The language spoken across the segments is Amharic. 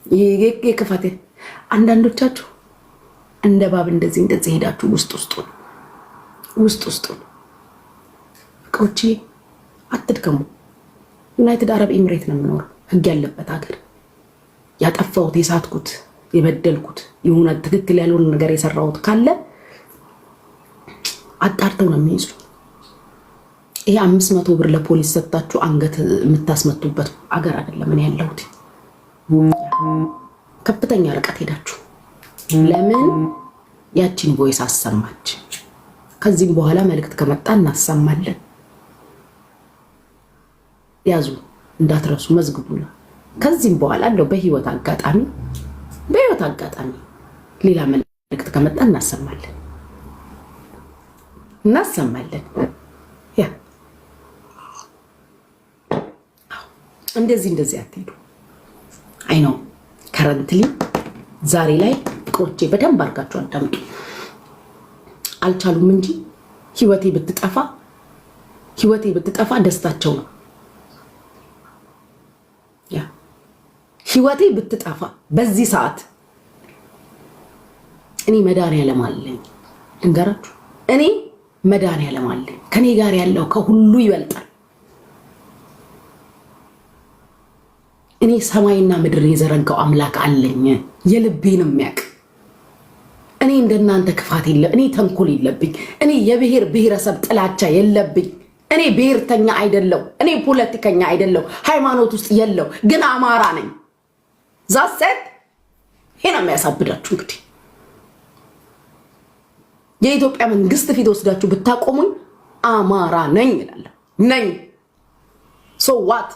የከፋቴ አንዳንዶቻችሁ እንደ ባብ እንደዚህ ሄዳችሁ ውስጥ ቆጪ አትድከሙ። ዩናይትድ አረብ ኤሚሬት ነው የምኖረው፣ ህግ ያለበት ሀገር። ያጠፋሁት የሳትኩት የበደልኩት የሆነ ትክክል ያልሆነ ነገር የሰራሁት ካለ አጣርተው ነው የሚይዙ። ይሄ 500 ብር ለፖሊስ ሰጣችሁ አንገት የምታስመቱበት አገር አይደለም። እኔ ያለሁት ከፍተኛ ርቀት ሄዳችሁ ለምን ያቺን ቮይስ አሰማች? ከዚህም በኋላ መልእክት ከመጣ እናሰማለን። ያዙ እንዳትረሱ መዝግቡና ከዚህም በኋላ እንደው በህይወት አጋጣሚ ሌላ መልእክት ከመጣ እናሰማለን። ያ እንደዚህ አትሄዱ። አይ ነው ከረንትሊ ዛሬ ላይ ቆጬ በደንብ አድርጋችሁ አዳምጡ። አልቻሉም እንጂ ህይወቴ ብትጠፋ ደስታቸው ነው። ያ ህይወቴ ብትጠፋ በዚህ ሰዓት እኔ መድኃኒዓለም አለኝ። እንገራችሁ እኔ መድኃኒዓለም አለኝ። ከኔ ጋር ያለው ከሁሉ ይበልጣል። እኔ ሰማይና ምድር የዘረጋው አምላክ አለኝ፣ የልቤንም የሚያውቅ። እኔ እንደናንተ ክፋት የለ፣ እኔ ተንኮል የለብኝ። እኔ የብሔር ብሔረሰብ ጥላቻ የለብኝ። እኔ ብሔርተኛ አይደለው፣ እኔ ፖለቲከኛ አይደለው፣ ሃይማኖት ውስጥ የለው፣ ግን አማራ ነኝ። ዛሰት ይሄ ነው የሚያሳብዳችሁ። እንግዲህ የኢትዮጵያ መንግስት ፊት ወስዳችሁ ብታቆሙኝ አማራ ነኝ እላለሁ። ነኝ ሶ ዋት?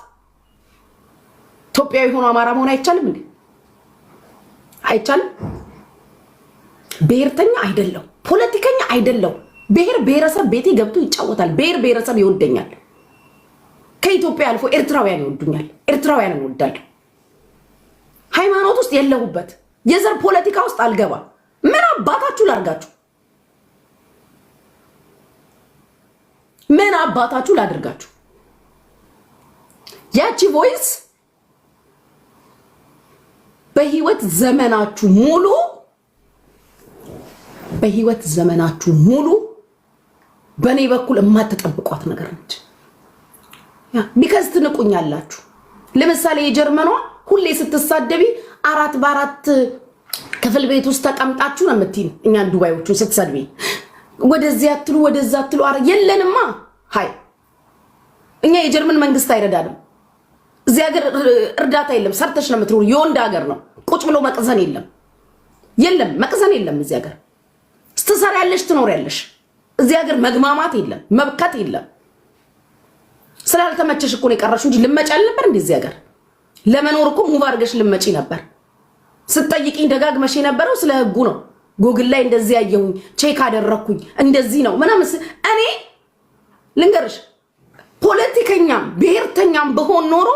ኢትዮጵያዊ ሆኖ አማራ መሆን አይቻልም እንዴ? አይቻልም? ብሔርተኛ አይደለው፣ ፖለቲከኛ አይደለው። ብሔር ብሔረሰብ ቤቴ ገብቶ ይጫወታል። ብሔር ብሔረሰብ ይወደኛል። ከኢትዮጵያ አልፎ ኤርትራውያን ይወዱኛል። ኤርትራውያንን እወዳለሁ። ሃይማኖት ውስጥ የለሁበት፣ የዘር ፖለቲካ ውስጥ አልገባ። ምን አባታችሁ ላድርጋችሁ? ምን አባታችሁ ላድርጋችሁ? ያቺ ቮይስ በህይወት ዘመናችሁ ሙሉ በኔ በኩል የማትጠብቋት ነገር ነች። ቢከዝ ትንቁኛላችሁ። ለምሳሌ የጀርመኗ ሁሌ ስትሳደቢ 4x4 ክፍል ቤት ውስጥ ተቀምጣችሁ ነው የምትይኝ። እኛን ዱባዮቹ ስትሰድቢ ወደዚህ አትሉ ወደዛ አትሉ። አረ የለንማ። ሃይ እኛ የጀርመን መንግስት አይረዳንም። እዚህ ሀገር እርዳታ የለም። ሰርተሽ ነው የምትኖር። የወንድ ሀገር ነው። ቁጭ ብሎ መቅዘን የለም መቅዘን የለም። እዚህ ሀገር ስትሰሪያለሽ ትኖሪያለሽ። እዚህ ሀገር መግማማት የለም፣ መብከት የለም። ስላልተመቸሽ እኮ ነው የቀረሽው እንጂ ልመጪ አልነበር እንዴ? እዚህ ሀገር ለመኖር እኮ ሙቭ አድርገሽ ልመጪ ነበር። ስትጠይቂኝ ደጋግመሽ የነበረው ስለ ህጉ ነው። ጎግል ላይ እንደዚህ ያየሁኝ ቼክ አደረኩኝ እንደዚህ ነው ምናምን። እኔ ልንገርሽ ፖለቲከኛም ብሔርተኛም በሆን ኖሮ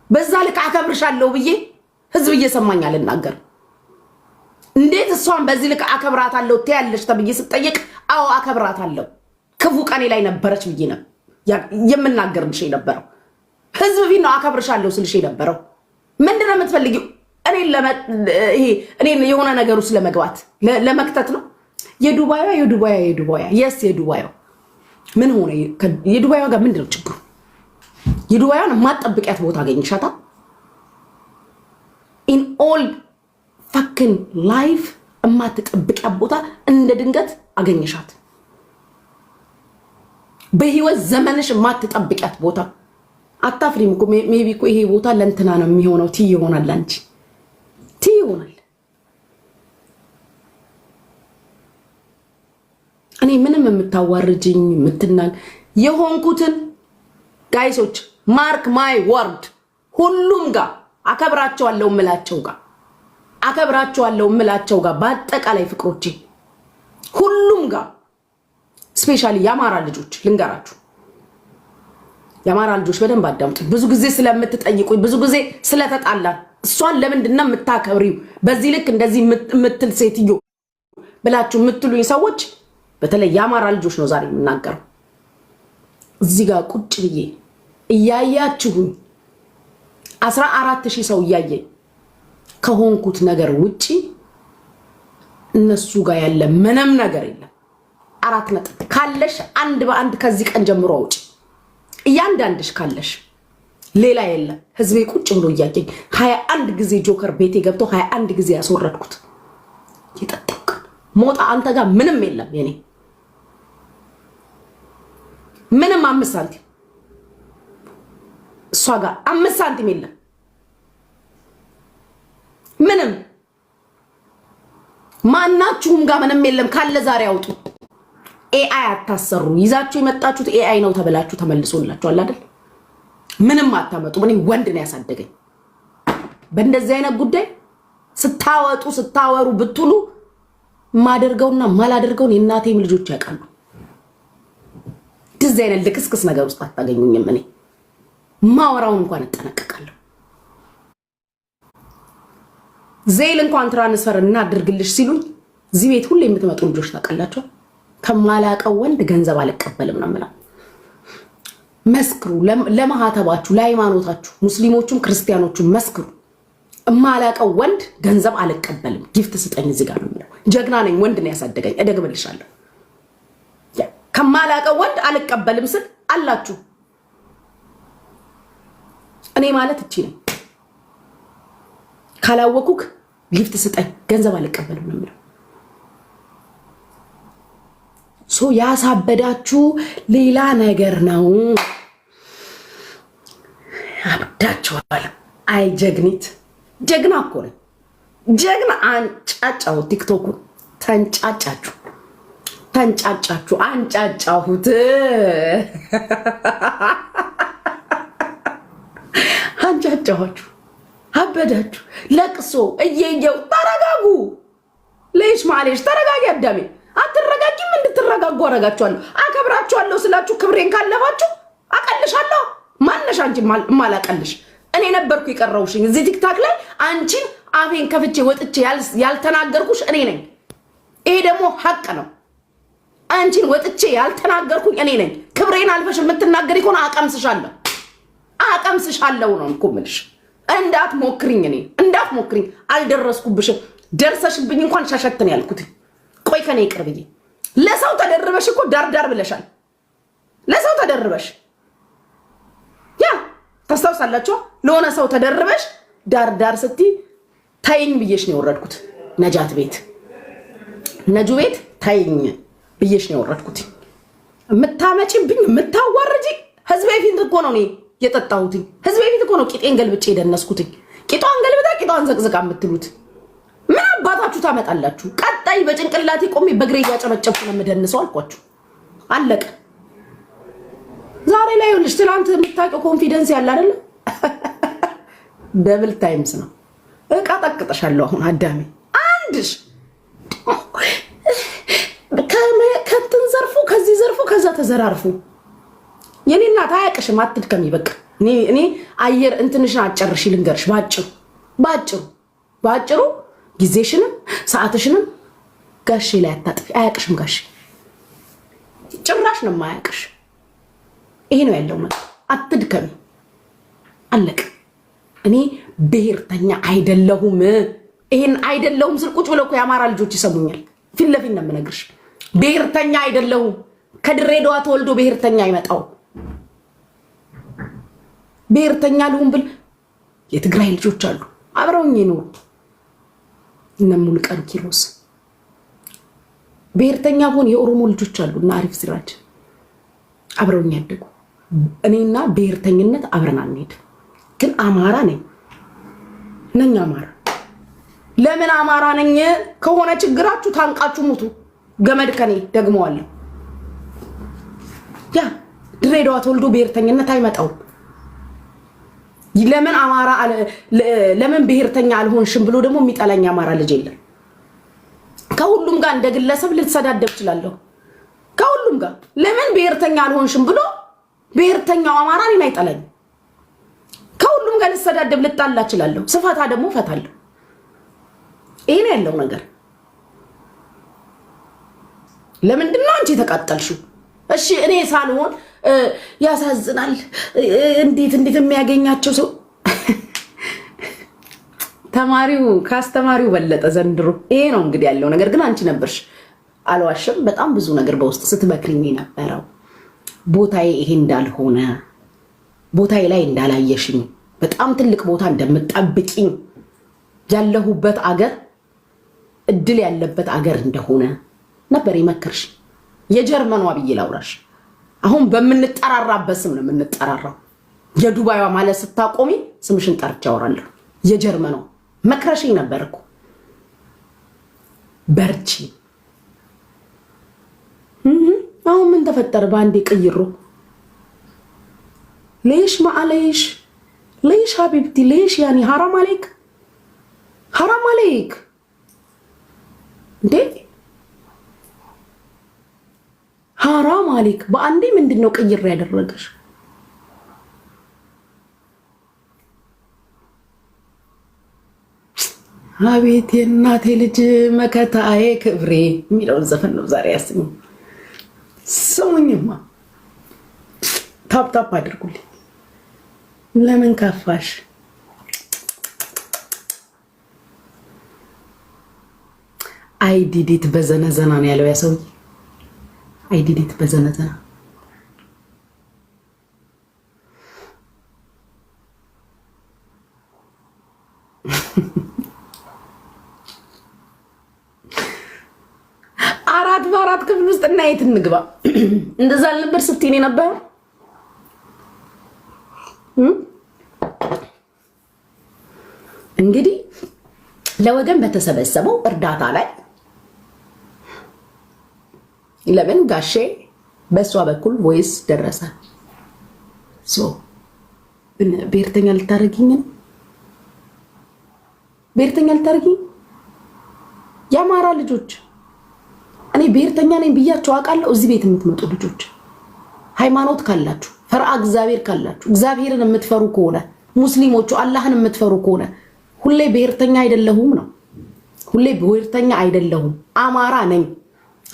በዛ ልክ አከብርሻለሁ ብዬ ህዝብ እየሰማኝ አልናገር። እንዴት እሷን በዚህ ልክ አከብራታለሁ ትያለሽ ተብዬ ስጠይቅ አዎ አከብራታለሁ፣ ክፉ ቀኔ ላይ ነበረች ብዬ ነው የምናገርልሽ የነበረው። ህዝብ ፊት ነው አከብርሻለሁ ስልሽ የነበረው። ምንድነው የምትፈልጊው? እኔ የሆነ ነገር ውስጥ ለመግባት ለመክተት ነው። የዱባይዋ የስ የዱባይዋ ምን ሆነ? የዱባይዋ ጋር ምንድነው ችግሩ? የዱባይዋን የማትጠብቂያት ቦታ አገኝሻታ? ኢን ኦል ፋክን ላይፍ የማትጠብቂያት ቦታ እንደ ድንገት አገኝሻት። በህይወት ዘመንሽ የማትጠብቂያት ቦታ አታፍሪም እኮ። ሜቢ እኮ ይሄ ቦታ ለእንትና ነው የሚሆነው ቲ ይሆናል፣ አንቺ ቲ ይሆናል። እኔ ምንም የምታዋርጅኝ የምትናል የሆንኩትን ጋይሶች ማርክ ማይ ወርድ ሁሉም ጋር አከብራቸዋለሁ እምላቸው ጋር በአጠቃላይ ፍቅሮቼ ሁሉም ጋር ስፔሻሊ የአማራ ልጆች ልንገራችሁ፣ የአማራ ልጆች በደንብ አዳምጡ። ብዙ ጊዜ ስለምትጠይቁኝ ብዙ ጊዜ ስለተጣላን እሷን ለምንድን ነው የምታከብሪው በዚህ ልክ እንደዚህ የምትል ሴትዮ ብላችሁ የምትሉኝ ሰዎች በተለይ የአማራ ልጆች ነው ዛሬ የምናገረው። እዚህ ጋር ቁጭ ብዬ እያያችሁኝ 14000 ሰው እያየኝ ከሆንኩት ነገር ውጪ እነሱ ጋር ያለ ምንም ነገር የለም። 4 ነጥብ ካለሽ አንድ በአንድ ከዚህ ቀን ጀምሮ አውጪ። እያንዳንድሽ ካለሽ ሌላ የለም። ህዝቤ ቁጭ ብሎ እያየኝ 21 ጊዜ ጆከር ቤቴ ገብቶ 21 ጊዜ ያስወረድኩት ይጠጣቅ ሞጣ አንተ ጋር ምንም የለም። የኔ ምንም 5 ሳንቲም እሷ ጋር 5 ሳንቲም የለም። ምንም ማናችሁም ጋር ምንም የለም። ካለ ዛሬ አውጡ። ኤአይ አታሰሩ። ይዛችሁ የመጣችሁት ኤአይ ነው ተበላችሁ ተመልሶላችኋል አይደል? ምንም አታመጡ። እኔ ወንድ ነው ያሳደገኝ። በእንደዚህ አይነት ጉዳይ ስታወሩ ብትሉ ማደርገውና ማላደርገውን የእናቴም ልጆች ያውቃሉ። እንደዚህ አይነት ልክስክስ ነገር ውስጥ አታገኙኝም። እኔ ማወራውን እንኳን እጠነቀቃለሁ። ዜል እንኳን ትራንስፈር እናድርግልሽ ሲሉኝ እዚህ ቤት ሁሌ የምትመጡ ልጆች ታውቃላችሁ። ከማላቀው ወንድ ገንዘብ አልቀበልም ነው የምለው። መስክሩ፣ ለማህተባችሁ፣ ለሃይማኖታችሁ፣ ሙስሊሞቹም ክርስቲያኖቹም መስክሩ። ማላቀው ወንድ ገንዘብ አልቀበልም፣ ጊፍት ስጠኝ እዚህ ጋር ነው የምለው። ጀግና ነኝ፣ ወንድ ነው ያሳደገኝ። እደግምልሻለሁ። ከማላቀው ወንድ አልቀበልም ስል አላችሁ። እኔ ማለት እቺ ነኝ። ካላወኩክ ጊፍት ስጠኝ፣ ገንዘብ አልቀበልም ነው የምለው። ሶ ያሳበዳችሁ ሌላ ነገር ነው። አብዳችኋል። አይ ጀግኒት፣ ጀግና እኮ ነኝ። ጀግና አንጫጫው። ቲክቶኩን ተንጫጫችሁ፣ አንጫጫሁት። አንጫጫኋችሁ፣ አበዳችሁ። ለቅሶ እየየው። ተረጋጉ። ለይሽ ማለሽ ተረጋጊ። አዳሜ አትረጋጊም? እንድትረጋጉ አረጋችኋለሁ። አከብራችኋለሁ ስላችሁ ክብሬን ካለባችሁ አቀልሻለሁ። ማነሽ አንቺ ማላቀልሽ? እኔ ነበርኩ የቀረውሽኝ እዚህ ቲክታክ ላይ አንቺን አፌን ከፍቼ ወጥቼ ያልተናገርኩሽ እኔ ነኝ። ይሄ ደግሞ ሀቅ ነው። አንቺን ወጥቼ ያልተናገርኩኝ እኔ ነኝ። ክብሬን አልፈሽ የምትናገሪ ከሆነ አቀምስሻለሁ ነው እኮ የምልሽ። እንዳትሞክሪኝ፣ እኔ እንዳትሞክሪኝ። አልደረስኩብሽም። ደርሰሽብኝ እንኳን ሻሸትን ያልኩት። ቆይ ከኔ ይቅርብዬ። ለሰው ተደርበሽ እኮ ዳርዳር ብለሻል። ለሰው ተደርበሽ ያ ታስታውሳላችሁ። ለሆነ ሰው ተደርበሽ ዳርዳር ስትይ ታይኝ ብዬሽ ነው የወረድኩት። ነጃት ቤት ነጁ ቤት ታይኝ ብዬሽ ነው የወረድኩት። የምታመጪብኝ የምታዋርጂ ህዝቤ ፊት እኮ ነው እኔ የጠጣሁት። ህዝቤ ፊት እኮ ነው ቂጤን ገልብጬ የደነስኩት። ቂጧን ገልብጣ ቂጧን ዘቅዝቃ የምትሉት ምን አባታችሁ ታመጣላችሁ? ቀጣይ በጭንቅላቴ ቆሜ በእግሬ እያጨበጨብኩ ነው የምደንሰው አልኳችሁ። አለቀ። ዛሬ ላይ ይኸውልሽ፣ ትናንት የምታውቂው ኮንፊደንስ ያለ አይደለ? ደብል ታይምስ ነው። እቃ ጠቅጥሻለሁ አሁን አዳሜ። አንድሽ ከእንትን ዘርፉ፣ ከዚህ ዘርፉ፣ ከዛ ተዘራርፉ። የኔ እናት አያውቅሽም። አትድከሚ። በቃ እኔ አየር እንትንሽን አጨርሽ ልንገርሽ። ባጭሩ ጊዜሽንም ሰዓትሽንም ጋሼ ላይ አታጥፊ። አያውቅሽም ጋሼ፣ ጭራሽ ነው የማያውቅሽ። ይሄ ነው ያለው ነገር። አትድከሚ። አለቀ። እኔ ብሔርተኛ አይደለሁም። ይሄን አይደለሁም ስል ቁጭ ብለው እኮ የአማራ ልጆች ይሰሙኛል። ፊት ለፊት ነው የምነግርሽ። ብሔርተኛ አይደለሁም። ከድሬዳዋ ተወልዶ ብሔርተኛ አይመጣው። ብሔርተኛ ልሁን ብል የትግራይ ልጆች አሉ አብረውኝ ነው። እነ ሙሉቀን ኪሮስ ብሔርተኛ ሆን የኦሮሞ ልጆች አሉ እና አሪፍ ሲራጅ አብረውኝ ያደጉ። እኔና ብሔርተኝነት አብረን አንሄድ። ግን አማራ ነኝ አማራ። ለምን አማራ ነኝ ከሆነ ችግራችሁ ታንቃችሁ ሙቱ። ገመድ ከኔ ደግመዋለሁ። ያ ድሬዳዋ ተወልዶ ብሔርተኝነት አይመጣውም። ለምን አማራ ለምን ብሔርተኛ አልሆንሽም ብሎ ደግሞ የሚጠላኝ አማራ ልጅ የለም። ከሁሉም ጋር እንደ ግለሰብ ልትሰዳደብ እችላለሁ። ከሁሉም ጋር ለምን ብሔርተኛ አልሆንሽም ብሎ ብሔርተኛው አማራ እኔን አይጠላኝም። ከሁሉም ጋር ልትሰዳደብ ልጣላ እችላለሁ። ስፈታ ደግሞ ፈታለሁ። ይሄ ነው ያለው ነገር። ለምንድን ነው አንቺ ተቃጠልሽው? እሺ እኔ ሳልሆን ያሳዝናል። እንዴት የሚያገኛቸው ሰው ተማሪው ካስተማሪው በለጠ ዘንድሮ። ይሄ ነው እንግዲህ ያለው ነገር። ግን አንቺ ነበርሽ አልዋሽም፣ በጣም ብዙ ነገር በውስጥ ስትመክሪኝ የነበረው ቦታዬ ይሄ እንዳልሆነ፣ ቦታዬ ላይ እንዳላየሽኝ፣ በጣም ትልቅ ቦታ እንደምጠብቂኝ፣ ያለሁበት አገር እድል ያለበት አገር እንደሆነ ነበር የመከርሽ። የጀርመኗ ብዬ ላውራሽ። አሁን በምንጠራራበት ስም ነው የምንጠራራው። የዱባይዋ ማለት ስታቆሚ ስምሽን ጠርቼ አወራለሁ። የጀርመኗ መክረሽኝ ነበር እኮ በርቺ። አሁን ምን ተፈጠረ? በአንዴ ቀይሮ ليش معليش ليش حبيبتي ليش يعني حرام عليك حرام عليك እንዴ حرام عليك በአንዴ ምንድነው ቀይሮ ያደረገሽ? አቤት የእናቴ ልጅ መከታዬ ክብሬ የሚለውን ዘፈን ነው ዛሬ ያስኝ። ስሙኝማ ታፕ አድርጉልኝ። ለምን ከፋሽ? አይዲዲት በዘነዘና ነው ያለው ያ ሰውዬ። አይዲዲት በዘነዘና በአራት ክፍል ውስጥ እና የት እንግባ? እንደዛ አልነበር ስትይኝ ነበር። እንግዲህ ለወገን በተሰበሰበው እርዳታ ላይ ለምን ጋሼ በሷ በኩል ቮይስ ደረሰ። ብሔርተኛ ልታረጊኝ ነው? ብሔርተኛ ልታረጊኝ? የአማራ ልጆች እኔ ብሔርተኛ ነኝ ብያቸው አውቃለሁ። እዚህ ቤት የምትመጡ ልጆች ሃይማኖት ካላችሁ፣ ፈርአ እግዚአብሔር ካላችሁ፣ እግዚአብሔርን የምትፈሩ ከሆነ ሙስሊሞቹ አላህን የምትፈሩ ከሆነ ሁሌ ብሔርተኛ አይደለሁም ነው። ሁሌ ብሔርተኛ አይደለሁም። አማራ ነኝ፣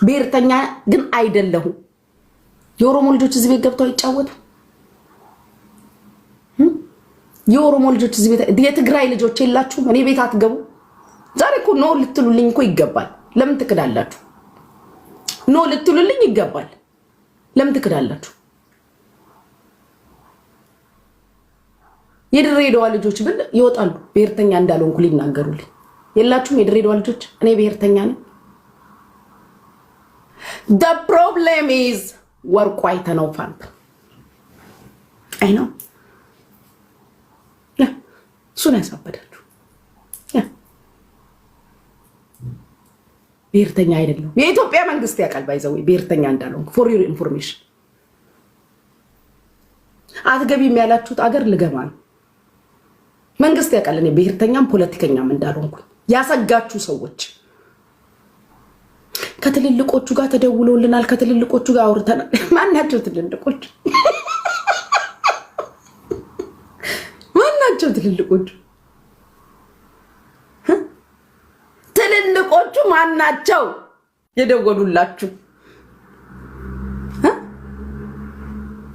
ብሔርተኛ ግን አይደለሁም። የኦሮሞ ልጆች እዚህ ቤት ገብተው አይጫወቱ። የኦሮሞ ልጆች እዚህ ቤት፣ የትግራይ ልጆች የላችሁም? እኔ ቤት አትገቡ። ዛሬ እኮ ነው ልትሉልኝ እኮ ይገባል። ለምን ትክዳላችሁ? ኖ ልትሉልኝ ይገባል። ለምን ትክዳላችሁ? የድሬዳዋ ልጆች ብል ይወጣሉ። ብሔርተኛ እንዳልሆንኩ ሊናገሩልኝ የላችሁም? የድሬዳዋ ልጆች እኔ ብሔርተኛ ነኝ። the problem is ወርቁ አይተነው ፋንት አይ ነው ያ እሱን ያሳበዳችሁ። ብሔርተኛ አይደለም። የኢትዮጵያ መንግስት ያውቃል። ባይዘው ብሔርተኛ እንዳልሆንኩ for your information። አትገቢም ያላችሁት አገር ልገባ ነው። መንግስት ያውቃል እኔ ብሔርተኛም ፖለቲከኛም እንዳልሆንኩ። ያሰጋችሁ ሰዎች ከትልልቆቹ ጋር ተደውሎልናል፣ ከትልልቆቹ ጋር አውርተናል። ማናቸው ትልልቆቹ? ማናቸው ትልልቆቹ? ትልልቆቹ ማናቸው የደወሉላችሁ?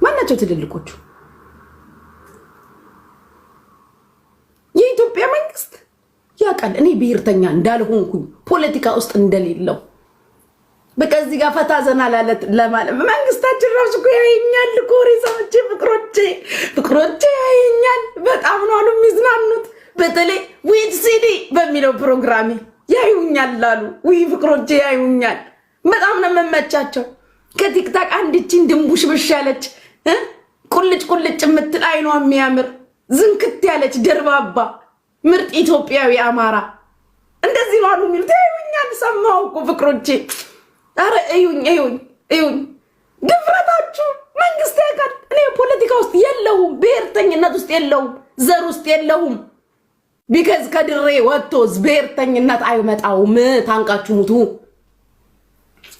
ማናቸው ትልልቆቹ? የኢትዮጵያ መንግስት ያውቃል እኔ ብሔርተኛ እንዳልሆንኩኝ፣ ፖለቲካ ውስጥ እንደሌለው። በቃ እዚህ ጋር ፈታ ዘና ለማለት መንግስታችን ራሱ እኮ ያየኛል እኮ ሬሳዎቼ፣ ፍቅሮቼ ያየኛል። በጣም ነው አሉ የሚዝናኑት። በተለይ ዊድ ሲዲ በሚለው ፕሮግራሚ ያዩኛል አሉ። ውይ ፍቅሮቼ ያዩኛል። በጣም ነው መመቻቸው። ከቲክታክ አንድችን ድንቡሽ ብሻለች ቁልጭ የምትል አይኗ የሚያምር ዝንክት ያለች ደርባባ ምርጥ ኢትዮጵያዊ አማራ እንደዚህ ነው አሉ የሚሉት። ያዩኛል። ሰማሁ እኮ ፍቅሮቼ። አረ እዩኝ። ድፍረታችሁ መንግስት ያውቃል። እኔ ፖለቲካ ውስጥ የለሁም፣ ብሔርተኝነት ውስጥ የለሁም፣ ዘር ውስጥ የለሁም። ቢከዝ ከድሬ ወጥቶ ብሔርተኝነት አይመጣውም። ታንቃችሁ ሙቱ።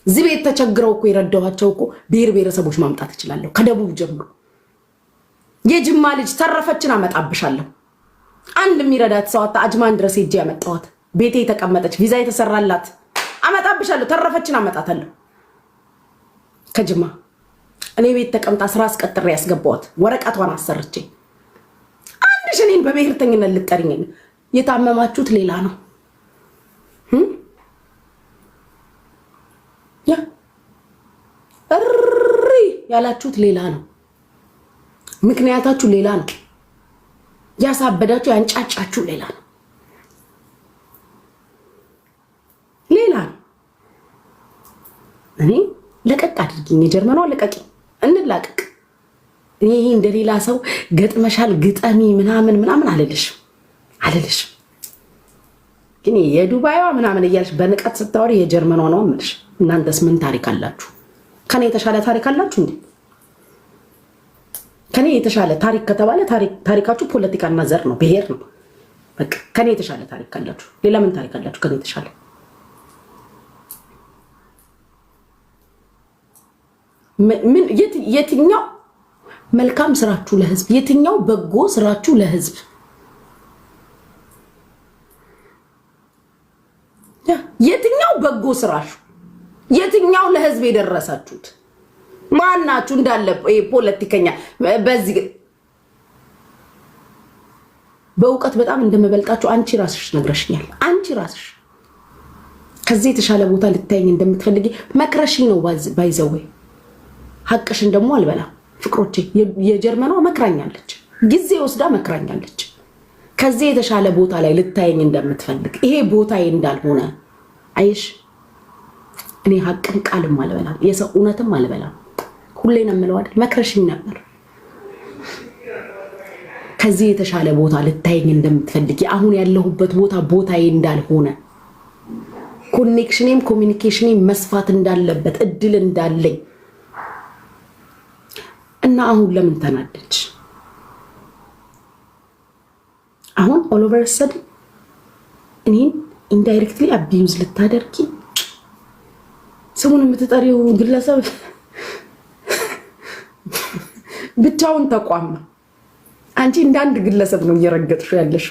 እዚህ ቤት ተቸግረው እኮ የረዳኋቸው እኮ ብሔረሰቦች ማምጣት እችላለሁ። ከደቡብ ጀምሮ የጅማ ልጅ ተረፈችን አመጣብሻለሁ። አንድ የሚረዳት ሰው አጣ። አጅማን ድረስ ሄጄ ያመጣኋት ቤቴ የተቀመጠች ቪዛ የተሰራላት አመጣብሻለሁ። ተረፈችን አመጣታለሁ ከጅማ እኔ ቤት ተቀምጣ ስራ አስቀጥሬ ያስገባዋት ወረቀቷን አሰርቼ አንድ ሽኔን በብሔርተኝነት ልጠሪኝ የታመማችሁት ሌላ ነው ያ እሪ ያላችሁት ሌላ ነው ምክንያታችሁ ሌላ ነው ያሳበዳችሁ ያንጫጫችሁ ሌላ ነው ሌላ ነው እኔ ለቀቅ አድርጊኝ የጀርመኗ ለቀቂ እንላቀቅ እኔ እንደሌላ ሰው ገጥመሻል ግጠሚ ምናምን አልልሽ ግን የዱባይዋ ምናምን እያልሽ በንቀት ስታወሪ የጀርመኗ ነው ምልሽ እናንተስ ምን ታሪክ አላችሁ ከኔ የተሻለ ታሪክ አላችሁ እንዴ ከኔ የተሻለ ታሪክ ከተባለ ታሪካችሁ ፖለቲካና ዘር ነው ብሔር ነው በቃ ከኔ የተሻለ ታሪክ አላችሁ ሌላ ምን ታሪክ አላችሁ ከኔ የተሻለ ምን የትኛው መልካም ስራችሁ ለህዝብ የትኛው በጎ ስራችሁ ለህዝብ የትኛው በጎ ስራችሁ የትኛው ለህዝብ የደረሳችሁት ማናችሁ እንዳለ ፖለቲከኛ በዚህ በእውቀት በጣም እንደምበልጣችሁ አንቺ ራስሽ ነግረሽኛል አንቺ ራስሽ ከዚህ የተሻለ ቦታ ልታየኝ እንደምትፈልጊ መክረሽ ነው ባይዘው ሐቅሽን ደግሞ አልበላ ፍቅሮቼ የጀርመኗ መክራኛለች ጊዜ ወስዳ መክራኛለች ከዚህ የተሻለ ቦታ ላይ ልታየኝ እንደምትፈልግ ይሄ ቦታዬ እንዳልሆነ አይሽ እኔ ሐቅን ቃልም አልበላም የሰው እውነትም አልበላም ሁሌ ነው የምለው አይደል መክረሽኝ ነበር ከዚህ የተሻለ ቦታ ልታየኝ እንደምትፈልጊ አሁን ያለሁበት ቦታ ቦታዬ እንዳልሆነ ኮኔክሽኔም ኮሚኒኬሽኔም መስፋት እንዳለበት እድል እንዳለኝ እና አሁን ለምን ተናደች አሁን all over a sudden እኔን indirectly abuse ልታደርጊ ስሙን የምትጠሪው ግለሰብ ብቻውን ተቋም ነው አንቺ እንደ አንድ ግለሰብ ነው እየረገጥሽው ያለሽ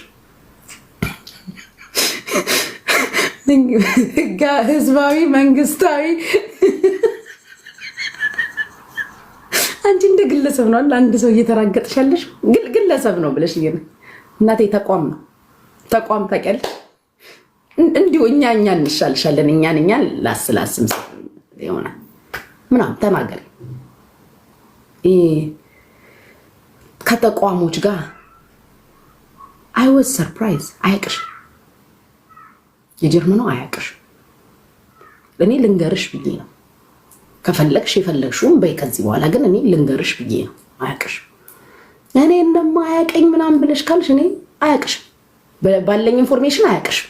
ህዝባዊ መንግስታዊ አንቺ እንደ ግለሰብ ነው አንድ ሰው እየተራገጥሽ ያለሽ ግለሰብ ነው ብለሽ እናቴ ተቋም ነው ተቋም ታውቂያለሽ እንዲሁ እኛ እንሻልሻለን እኛን ላስላስም ይሆና ምናምን ተናገሪ ከተቋሞች ጋር I was surprised አያቅሽ የጀርመኑ አያቅሽ እኔ ልንገርሽ ብዬ ነው ከፈለግሽ የፈለግሽውን በይ ከዚህ በኋላ ግን እኔ ልንገርሽ ብዬ ነው አያቅሽ እኔ እንደማያቀኝ ምናምን ብለሽ ካልሽ እኔ አያቅሽ ባለኝ ኢንፎርሜሽን አያቅሽ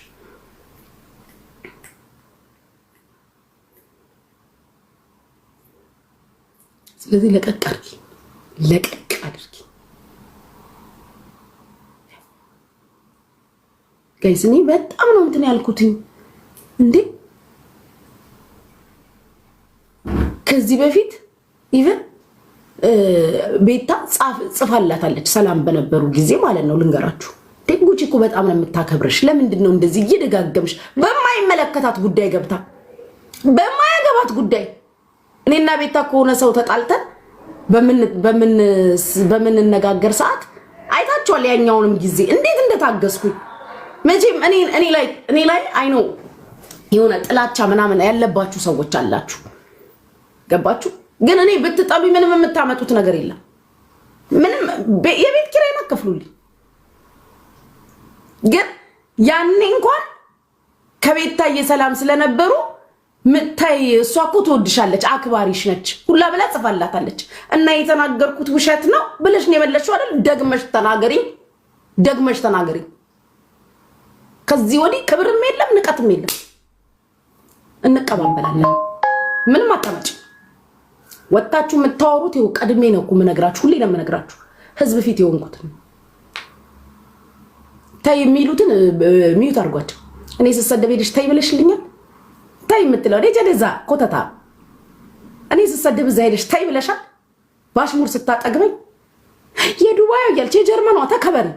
ስለዚህ ለቀቅ አድርጊ ጋይስ እኔ በጣም ነው እንትን ያልኩትኝ እንዴ ከዚህ በፊት ኢቭን ቤታ ጽፋላታለች ሰላም በነበሩ ጊዜ ማለት ነው ልንገራችሁ ጉቺ እኮ በጣም ነው የምታከብርሽ ለምንድን ነው እንደዚህ እየደጋገምሽ በማይመለከታት ጉዳይ ገብታ በማያገባት ጉዳይ እኔና ቤታ ከሆነ ሰው ተጣልተን በምንነጋገር ሰዓት አይታችኋል ያኛውንም ጊዜ እንዴት እንደታገስኩኝ መቼም እኔ ላይ አይ ነው የሆነ ጥላቻ ምናምን ያለባችሁ ሰዎች አላችሁ ገባችሁ ግን እኔ ብትጣሉ ምንም የምታመጡት ነገር የለም ምንም የቤት ኪራይ ማከፍሉልኝ ግን ያኔ እንኳን ከቤታዬ ሰላም ስለነበሩ ምታይ እሷ እኮ ትወድሻለች አክባሪሽ ነች ሁላ ብላ ጽፋላታለች እና የተናገርኩት ውሸት ነው ብለሽ ነው የመለሽው አይደል ደግመሽ ተናገሪ ከዚህ ወዲህ ክብርም የለም ንቀትም የለም እንቀባበላለን ምንም አታመጭ ወጣችሁ የምታወሩት ይው ቀድሜ ነው እኮ ምነግራችሁ ሁሌ ነው ምነግራችሁ ህዝብ ፊት የሆንኩት ታይ የሚሉትን ሚዩት አድርጓቸው እኔ ስሰደብ ሄደሽ ታይ ብለሽልኛል ታይ የምትለው ለጀለዛ ኮተታ እኔ ስሰደብ እዛ ሄደሽ ታይ ብለሻል ባሽሙር ስታጠግበኝ የዱባይ ያልቼ ጀርመኗ ተከበር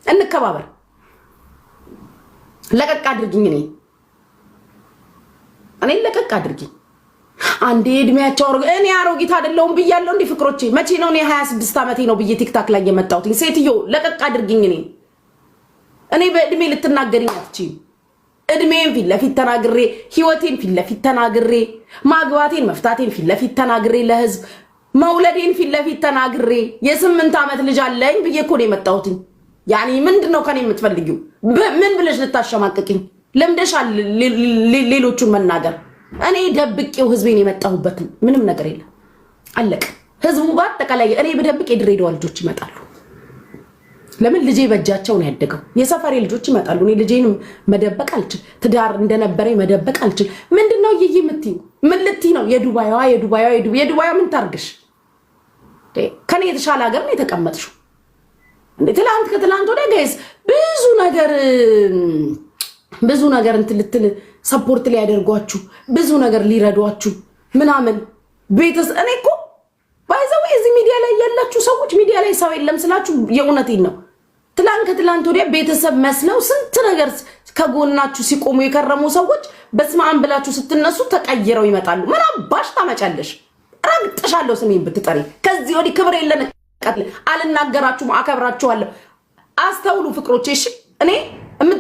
እንከባበር ለቀቅ አድርጊኝ እኔ ለቀቅ አድርጊኝ አንዴ እድሜያቸው እኔ አሮጊት አይደለሁም ብያለሁ እንዴ ፍቅሮቼ? መቼ ነው እኔ 26 ዓመቴ ነው ብዬ ቲክታክ ላይ የመጣሁት? ሴትዮ ለቀቅ አድርጊኝ። እኔ በእድሜ ልትናገሪኝ አትችይም። እድሜን ፊት ለፊት ተናግሬ ህይወቴን ፊት ለፊት ተናግሬ ማግባቴን መፍታቴን ፊት ለፊት ተናግሬ ለህዝብ መውለዴን ፊት ለፊት ተናግሬ የ8 ዓመት ልጅ አለኝ ብዬ እኮ ነው የመጣሁት። ያኒ ምንድነው ከኔ የምትፈልጊው? ምን ብለሽ ልታሸማቅቅኝ ለምደሻል? ሌሎቹን መናገር እኔ ደብቄው ህዝቤን የመጣሁበት ምንም ነገር የለም። አለቀ። ህዝቡ በአጠቃላይ እኔ በደብቄ የድሬዳዋ ልጆች ይመጣሉ። ለምን ልጄ በእጃቸው ነው ያደገው። የሰፈሬ ልጆች ይመጣሉ። እኔ ልጄን መደበቅ አልችል። ትዳር እንደነበረ መደበቅ አልችል። ምንድነው የምትዩ? ምን ልትይ ነው? የዱባይዋ ምን ታርግሽ? ከኔ የተሻለ ሀገር ነው የተቀመጥሽው። እንዴ ከትላንት ወዲያ ጋይስ ብዙ ነገር እንትልትል ሰፖርት ሊያደርጓችሁ ብዙ ነገር ሊረዷችሁ ምናምን ቤተሰብ እኔ እኮ ባይዘው እዚህ ሚዲያ ላይ ያላችሁ ሰዎች ሚዲያ ላይ ሰው የለም ስላችሁ የእውነቴን ነው። ከትላንት ወዲያ ቤተሰብ መስለው ስንት ነገር ከጎናችሁ ሲቆሙ የከረሙ ሰዎች በስመ አብ ብላችሁ ስትነሱ ተቀይረው ይመጣሉ። ምን አባሽ ታመጫለሽ? ረግጥሻለሁ ስሜን ብትጠሪ። ከዚህ ወዲህ ክብር የለን። አልናገራችሁም፣ አከብራችኋለሁ። አስተውሉ ፍቅሮቼ። እሺ እኔ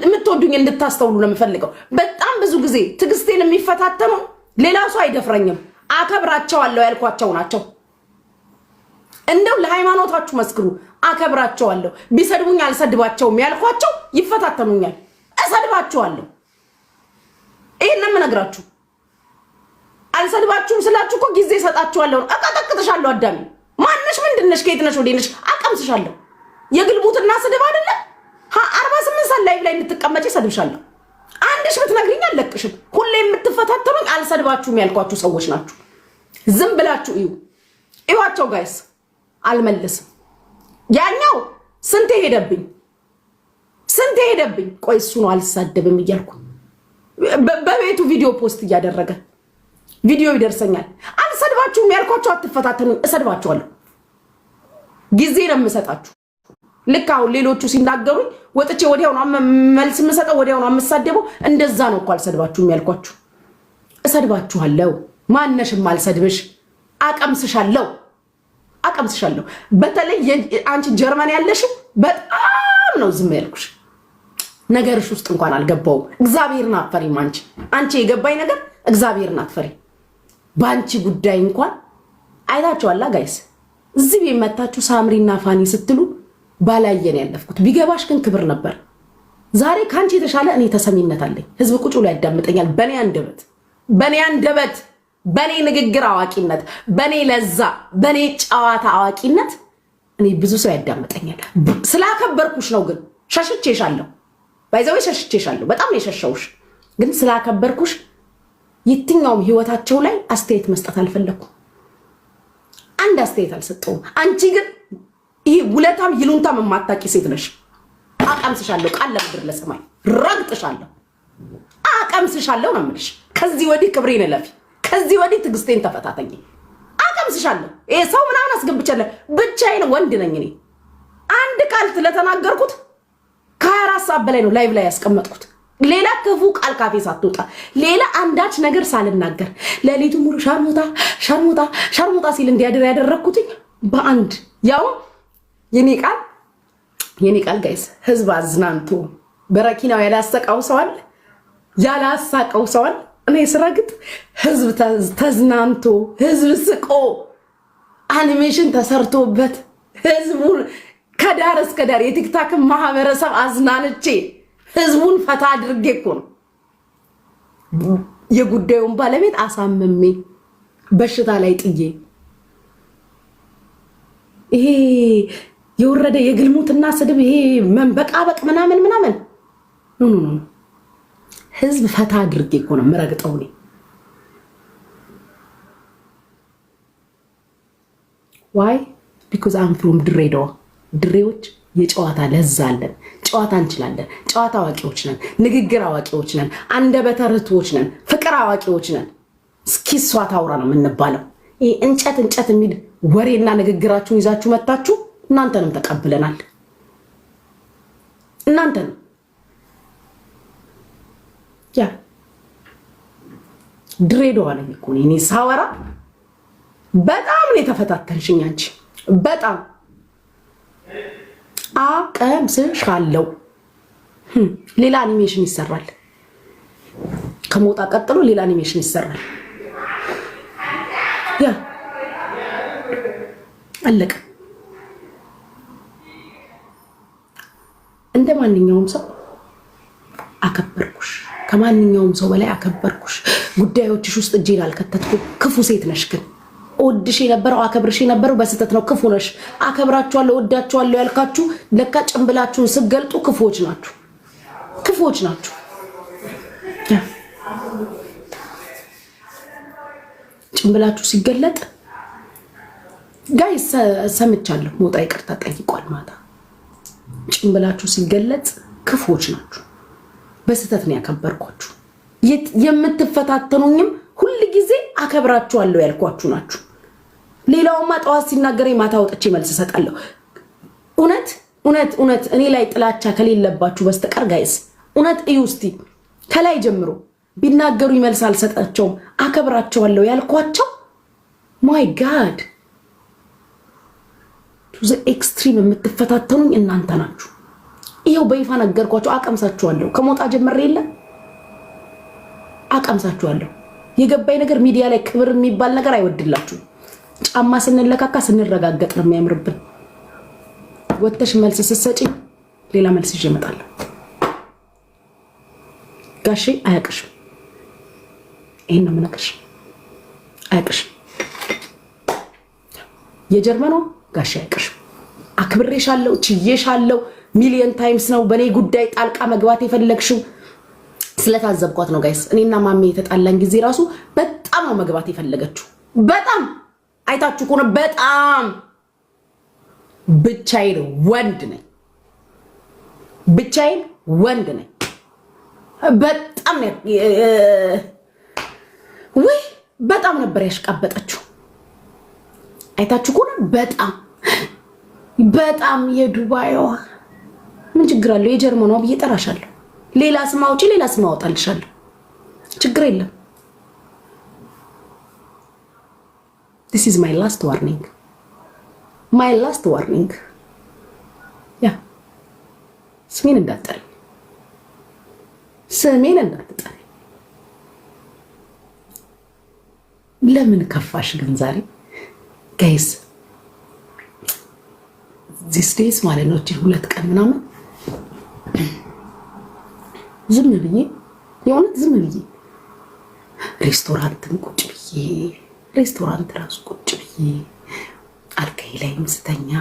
የምትወዱኝ እንድታስተውሉ ነው የምፈልገው። በጣም ብዙ ጊዜ ትግስቴን የሚፈታተኑ ሌላ ሰው አይደፍረኝም። አከብራቸዋለሁ ያልኳቸው ናቸው። እንደው ለሃይማኖታችሁ መስክሩ። አከብራቸዋለሁ። ቢሰድቡኝ አልሰድባቸውም ያልኳቸው ይፈታተኑኛል። እሰድባቸዋለሁ። ይሄን ነው የምነግራችሁ። አልሰድባችሁም ስላችሁ እኮ ጊዜ እሰጣችኋለሁ። አቀጠቅጥሻለሁ። አዳሚ ማንሽ? ምንድነሽ? ከየት ነሽ? ወዴ ነሽ? አቀምስሻለሁ። የግልቡትና ስድብ አይደለ? 48 ሰዓት ላይ እንድትቀመጪ ሰድብሻለሁ። አንድሽ ብትነግሪኝ አልለቅሽም። ሁሌ የምትፈታተኑኝ አልሰድባችሁም ያልኳችሁ ሰዎች ናችሁ። ዝም ብላችሁ እዩዋቸው ጋይስ። አልመልስም። ያኛው ስንቴ ሄደብኝ። ቆይ እሱ ነው አልሳደብም እያልኩ በቤቱ ቪዲዮ ፖስት እያደረገ ቪዲዮ ይደርሰኛል። አልሰድባችሁም ያልኳችሁ አትፈታተኑኝ። እሰድባችኋለሁ። ጊዜ ነው የምሰጣችሁ። ልክ አሁን ሌሎቹ ሲናገሩኝ ወጥቼ ወዲያው ነው መልስ የምሰጠው፣ ወዲያው ነው የምሳደበው። እንደዛ ነው እኮ አልሰድባችሁም ያልኳችሁ። እሰድባችኋለሁ። ማነሽም አልሰድብሽ። አቀምስሻለሁ። በተለይ አንቺ ጀርመን ያለሽው በጣም ነው ዝም ያልኩሽ። ነገርሽ ውስጥ እንኳን አልገባውም። እግዚአብሔርን አትፈሪም አንቺ የገባኝ ነገር እግዚአብሔርን አትፈሪ። በአንቺ ጉዳይ እንኳን አይታችኋላ ጋይስ። እዚህ የመታችሁ ሳምሪና ፋኒ ስትሉ ባላየን ያለፍኩት። ቢገባሽ ግን ክብር ነበር። ዛሬ ካንቺ የተሻለ እኔ ተሰሚነት አለኝ። ህዝብ ቁጭ ብሎ ያዳምጠኛል። በኔ አንደበት በኔ ንግግር አዋቂነት፣ በኔ ለዛ፣ በኔ ጨዋታ አዋቂነት እኔ ብዙ ሰው ያዳምጠኛል። ስላከበርኩሽ ነው። ግን ሸሽቼሻለሁ። ባይዘው ሸሽቼሻለሁ። በጣም ነው የሸሸውሽ። ግን ስላከበርኩሽ የትኛውም ህይወታቸው ላይ አስተያየት መስጠት አልፈለኩም። አንድ አስተያየት አልሰጠውም። አንቺ ግን ይሄ ውለታም ይሉንታም የማታውቂ ሴት ነሽ። አቀምስሻለሁ። ቃል ለምድር ለሰማይ ረግጥሻለሁ። አቀምስሻለሁ ነው የምልሽ። ከዚህ ወዲህ ክብሬን እለፊ። ከዚህ ወዲህ ትግስቴን ተፈታተኝ። አቀምስሻለሁ። ይሄ ሰው ምናምን አስገብቻለሁ። ብቻዬን ወንድ ነኝ እኔ። አንድ ቃል ስለተናገርኩት ከ24 ሰዓት በላይ ነው ላይቭ ላይ ያስቀመጥኩት። ሌላ ክፉ ቃል ካፌ ሳትወጣ ሌላ አንዳች ነገር ሳልናገር ሌሊቱ ሙሉ ሻርሙጣ ሲል እንዲያድር ያደረኩትኝ በአንድ ያው የኔ ቃል ጋይስ ህዝብ አዝናንቶ በረኪናው ያላሰቀው ሰዋል እኔ ስረግጥ ህዝብ ተዝናንቶ ህዝብ ስቆ አኒሜሽን ተሰርቶበት ህዝቡ ከዳር እስከ ዳር የቲክታክ ማህበረሰብ አዝናንቼ ህዝቡን ፈታ አድርጌ እኮ ነው የጉዳዩን ባለቤት አሳምሜ በሽታ ላይ ጥዬ ይሄ የወረደ የግልሙትና ስድብ ይሄ መንበቃበቅ ምናምን ህዝብ ፈታ አድርጌ እኮ ነው ምረግጠው እኔ። ዋይ ቢኮዝ አም ፍሮም ድሬዳዋ። ድሬዎች የጨዋታ ለዛ አለን። ጨዋታ እንችላለን። ጨዋታ አዋቂዎች ነን። ንግግር አዋቂዎች ነን። አንደበተ ርቱዓኖች ነን። ፍቅር አዋቂዎች ነን። እስኪ እሷ ታውራ ነው የምንባለው። ይሄ እንጨት የሚል ወሬና ንግግራችሁን ይዛችሁ መጣችሁ። እናንተንም ተቀብለናል። እናንተንም ድሬዳዋ ነኝ እኮ እኔ ሳወራ በጣም ነው የተፈታተንሽኝ አንቺ በጣም አቀምስሻለሁ። ሌላ አኒሜሽን ይሰራል ከሞጣ ቀጥሎ ሌላ አኒሜሽን ይሰራል። ያ አለቀ። እንደ ማንኛውም ሰው አከበርኩሽ፣ ከማንኛውም ሰው በላይ አከበርኩሽ። ጉዳዮችሽ ውስጥ እጄን አልከተትኩም። ክፉ ሴት ነሽ ግን ወድሽ የነበረው አከብርሽ የነበረው በስተት ነው። ክፉ ነሽ። አከብራችኋለሁ ወዳችኋለሁ ያልካችሁ ለካ ጭንብላችሁን ስትገልጡ ክፉዎች ናችሁ፣ ክፉዎች ናችሁ። ጭንብላችሁ ሲገለጥ ጋይስ ሰምቻለሁ። ሞጣ ይቅርታ ጠይቋል ማታ። ጭንብላችሁ ሲገለጥ ክፉዎች ናችሁ። በስተት ነው ያከበርኳችሁ። የምትፈታተኑኝም ሁሉ ጊዜ አከብራችኋለሁ ያልኳችሁ ናችሁ። ሌላውማ ጠዋት ሲናገረኝ ማታ ወጥቼ መልስ ሰጣለሁ። እውነት እኔ ላይ ጥላቻ ከሌለባችሁ በስተቀር ጋይስ እውነት እዩ እስቲ። ከላይ ጀምሮ ቢናገሩ ይመልስ አልሰጣቸውም። አከብራቸዋለሁ ያልኳቸው ማይ ጋድ ቱ ዘ ኤክስትሪም የምትፈታተኑኝ እናንተ ናችሁ። ይሄው በይፋ ነገርኳቸው። አቀምሳችኋለሁ። ከሞጣ ጀምሬ የለ አቀምሳችኋለሁ። የገባኝ ነገር ሚዲያ ላይ ክብር የሚባል ነገር አይወድላችሁም። ጫማ ስንለካካ ስንረጋገጥ ነው የሚያምርብን። ወተሽ መልስ ስትሰጪ ሌላ መልስ ይዤ እመጣለሁ። ጋሼ አያቅሽም። ይሄን ነው የምነግርሽ። አያቅሽም። የጀርመኗ ጋሼ አያቅሽም። አክብሬሻለሁ፣ ችዬሻለሁ። ሚሊየን ታይምስ ነው በኔ ጉዳይ ጣልቃ መግባት የፈለግሽው። ስለታዘብኳት ነው ጋይስ። እኔና ማሜ የተጣላን ጊዜ ራሱ በጣም ነው መግባት የፈለገችው። በጣም አይታችሁ ከሆነ በጣም ብቻዬን ወንድ ነኝ። ብቻዬን ወንድ ነኝ። በጣም ወይ በጣም ነበር ያሽቃበጠችው። አይታችሁ ከሆነ በጣም የዱባይዋ ምን ችግር አለው? የጀርመኗ ብዬ ጠራሻለሁ። ሌላ ስም አውጪ፣ ሌላ ስም አወጣልሻለሁ። ችግር የለም። This is my last warning. My last warning. ያ ስሜን እንዳትጠሪ፣ ስሜን እንዳትጠሪ። ለምን ከፋሽ ግን ዛሬ ጋይስ? these days ማለት ነው ሁለት ቀን ምናምን ዝም ብዬ የሆነት ዝም ብዬ ሬስቶራንትም ቁጭ ብዬ ሬስቶራንት ራሱ ቁጭ ብዬ አልጋዬ ላይ ምስተኛ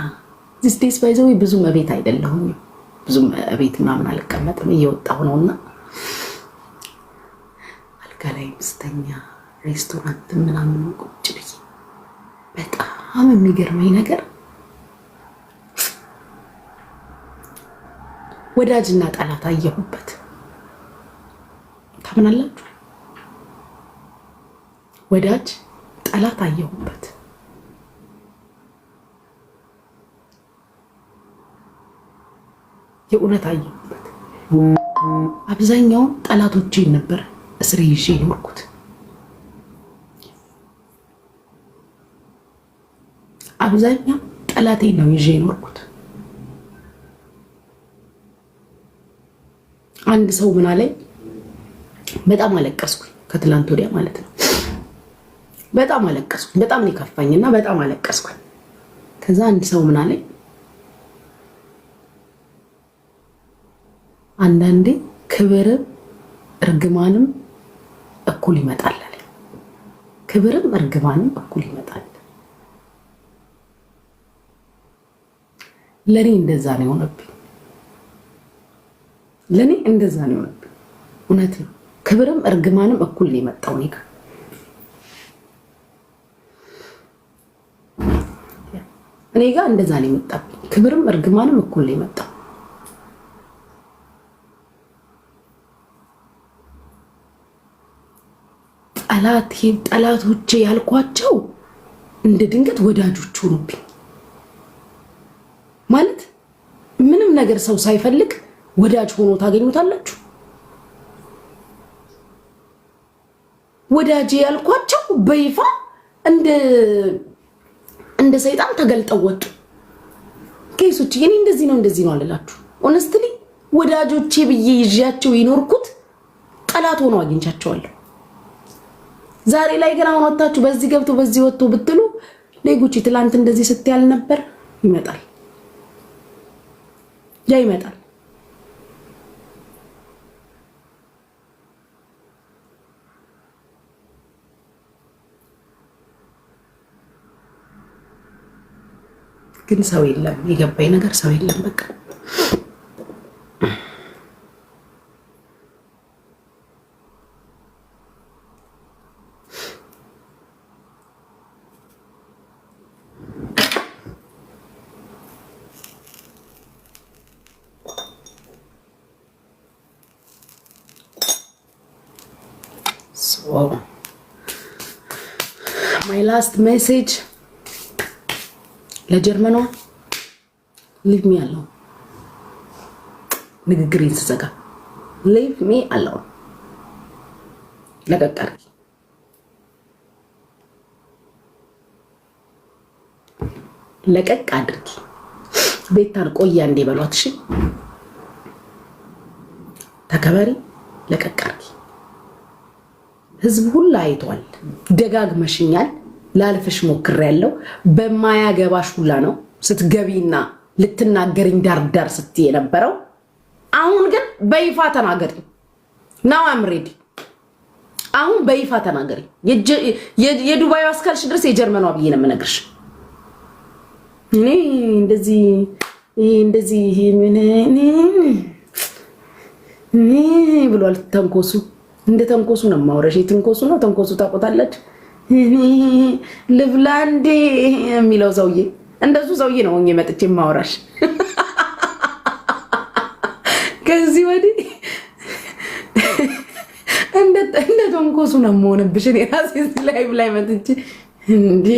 these days by the way ብዙ መቤት አይደለሁም። ብዙ መቤት ምናምን አልቀመጥም፣ እየወጣሁ ነውና አልጋ ላይ ምስተኛ ሬስቶራንት ምናምን ቁጭ ብዬ በጣም የሚገርመኝ ነገር ወዳጅና ጠላት አየሁበት። ታምናላችሁ? ወዳጅ ጠላት አየሁበት። የእውነት አየሁበት። አብዛኛው ጠላቶቼ ነበር እስር ይዤ የኖርኩት። አብዛኛው ጠላቴ ነው ይዤ የኖርኩት። አንድ ሰው ምን አለኝ፣ በጣም አለቀስኩኝ። ከትላንት ወዲያ ማለት ነው። በጣም አለቀስኩኝ። በጣም ነው ከፋኝና በጣም አለቀስኩኝ። ከዛ አንድ ሰው ምን አለኝ፣ አንዳንዴ ክብርም እርግማንም እኩል ይመጣል አለኝ። ክብርም እርግማንም እኩል ይመጣል። ለኔ እንደዛ ነው የሆነብኝ። ለኔ እንደዛ ነው የሆነብኝ። እውነት ነው። ክብርም እርግማንም እኩል ነው የመጣው እኔ ጋር። እኔ ጋር እንደዛ ነው የመጣብኝ። ክብርም እርግማንም እኩል ነው የመጣው። ጠላቶቼ ያልኳቸው እንደ ድንገት ወዳጆች ሆኑብኝ። ማለት ምንም ነገር ሰው ሳይፈልግ ወዳጅ ሆኖ ታገኙታላችሁ። ወዳጄ ያልኳቸው በይፋ እንደ ሰይጣን ተገልጠው ወጡ። ኬሶች የኔ እንደዚህ ነው አልላችሁ። ኦነስትሊ ወዳጆቼ ብዬ ይዣቸው ይኖርኩት ጠላት ሆኖ አግኝቻቸዋለሁ። ዛሬ ላይ ግን አሁን ወጣችሁ በዚህ ገብቶ በዚህ ወጥቶ ብትሉ ለጉቺ ትላንት እንደዚህ ስትያል ነበር ይመጣል ይመጣል። ግን ሰው የለም የገባኝ ነገር ሰው የለም በቃ so my last message ለጀርመኗ leave me alone ንግግሬን ስዘጋ leave me alone ለቀቅ አድርጊ ቤታን ቆያ እንደ በሏት እሺ ተከበሪ ለቀቅ አድርጊ ህዝብ ሁሉ አይቷል ደጋግመሽኛል ላልፈሽ ሞክሬያለሁ በማያገባሽ ሁላ ነው ስትገቢና ልትናገሪኝ ዳርዳር ስትይ የነበረው አሁን ግን በይፋ ተናገሪ now I'm ready አሁን በይፋ ተናገሪ የዱባይ አስካልሽ ድረስ የጀርመኗ ብዬ ነው የምነግርሽ እኔ እንደዚህ ምን ብሏል ተንኮሱ እንደ ተንኮሱ ነው ማውረሽ ተንኮሱ ነው ተንኮሱ ታቆታለች ልብላንዴ የሚለው ሰውዬ እንደሱ ሰውዬ ነው እኔ መጥቼ ማውራሽ ከዚህ ወዲህ እንደ ተንኮሱ ነው የምሆንብሽ እኔ ራሴ ላይ መጥቼ እንዴ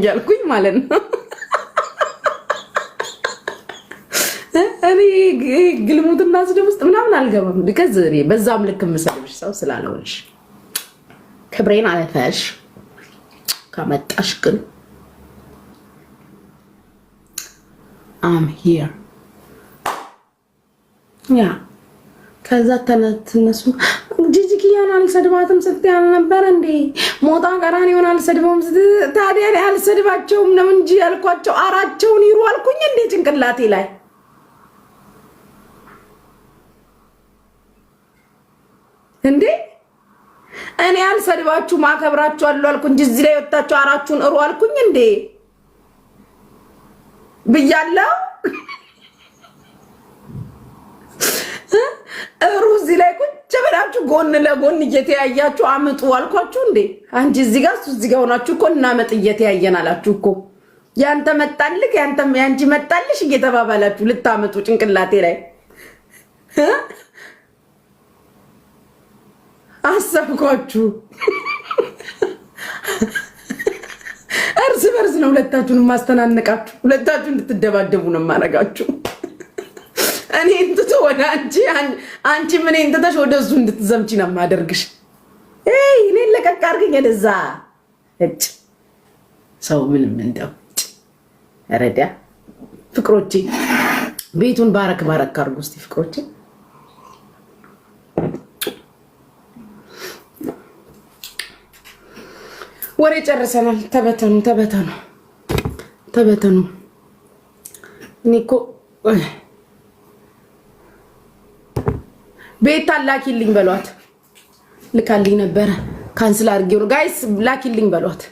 ያልኩኝ ማለት ነው እኔ ግልሙትና ስደም ውስጥ ምናምን አልገባም ከዚህ በዛም ልክ መሰለሽ ሰው ስላለውሽ ክብሬን አለፈሽ ከመጣሽ ግን I'm here ያ ከዛ ተነሱ ጂጂኪያን አልሰድባትም ስትያል ነበር እንዴ ሞጣ ቀራን ይሆናል አልሰድበውም ታዲያ አልሰድባቸውም ነው እንጂ ያልኳቸው አራቸውን ይሩ አልኩኝ እንዴ ጭንቅላቴ ላይ እንዴ እኔ አልሰድባችሁ ማከብራችሁ አልኩ እንጂ እዚህ ላይ ወጣችሁ አራችሁን እሩ አልኩኝ እንዴ ብያለሁ እሩ እዚህ ላይ ቁጭ ብላችሁ ጎን ለጎን እየተያያችሁ አመጡ አልኳችሁ እንዴ አንቺ እዚህ ጋር እዚህ ጋር ሆናችሁ እኮ እናመጥ እየተያየን አላችሁ እኮ ያንተ መጣልክ ያንቺ መጣልሽ እየተባባላችሁ ልታመጡ ጭንቅላቴ ላይ አሰብኳችሁ እርስ በርስ ነው ሁለታችሁን ማስተናነቃችሁ ሁለታችሁ እንድትደባደቡ ነው ማረጋችሁ እኔ እንትን ወደ አንቺ ምን እንተታሽ ወደሱ እንድትዘምቺ ነው ማደርግሽ እኔ ለቀቅ አድርገኝ ለዛ እጭ ሰው ምንም እንደው ረዳ ፍቅሮቼ ቤቱን ባረክ አድርጉ እስቲ ፍቅሮቼ ወሬ ጨርሰናል ተበተኑ ኒኮ ቤት ላኪልኝ በሏት ልካልኝ ነበር ካንስል አድርጌው ነው ጋይስ ላኪልኝ በሏት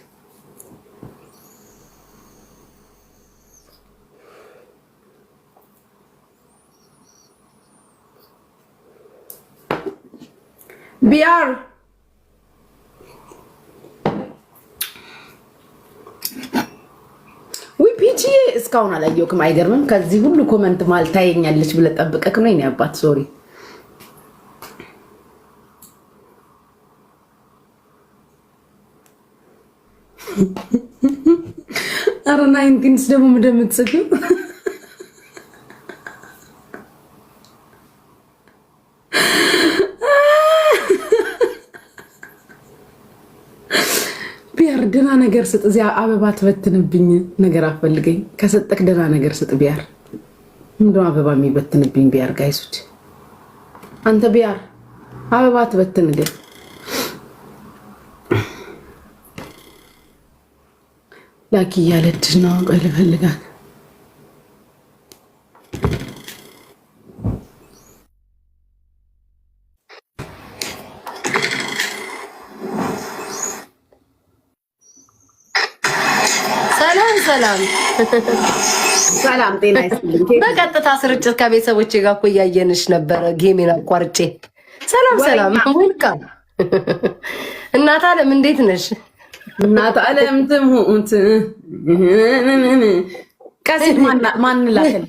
ቢአር ዊፒጂ እስካሁን አላየሁም አይገርምም ከዚህ ሁሉ ኮሜንት ማል ታየኛለች ብለ ጠብቀክ ነው እኔ አባት ሶሪ አረናይን ግንስ ደግሞ እንደምትሰቂው ደህና ነገር ስጥ። እዚያ አበባ ትበትንብኝ ነገር አፈልገኝ። ከሰጠክ ደህና ነገር ስጥ። ቢያር እንደው አበባ የሚበትንብኝ ቢያር ጋይሶች፣ አንተ ቢያር አበባ ትበትን ግን ላኪ እያለች ነው። ቆይ ልፈልጋት። ሰላም ጤና ይስጥልኝ። በቀጥታ ስርጭት ከቤተሰቦቼ ጋር እኮ እያየንሽ ነበረ። ጌሜን አቋርጬ። ሰላም ሙልካ እናት አለም እንዴት ነሽ? እናት አለም ትሙት። ቀሲል ማን ላከል?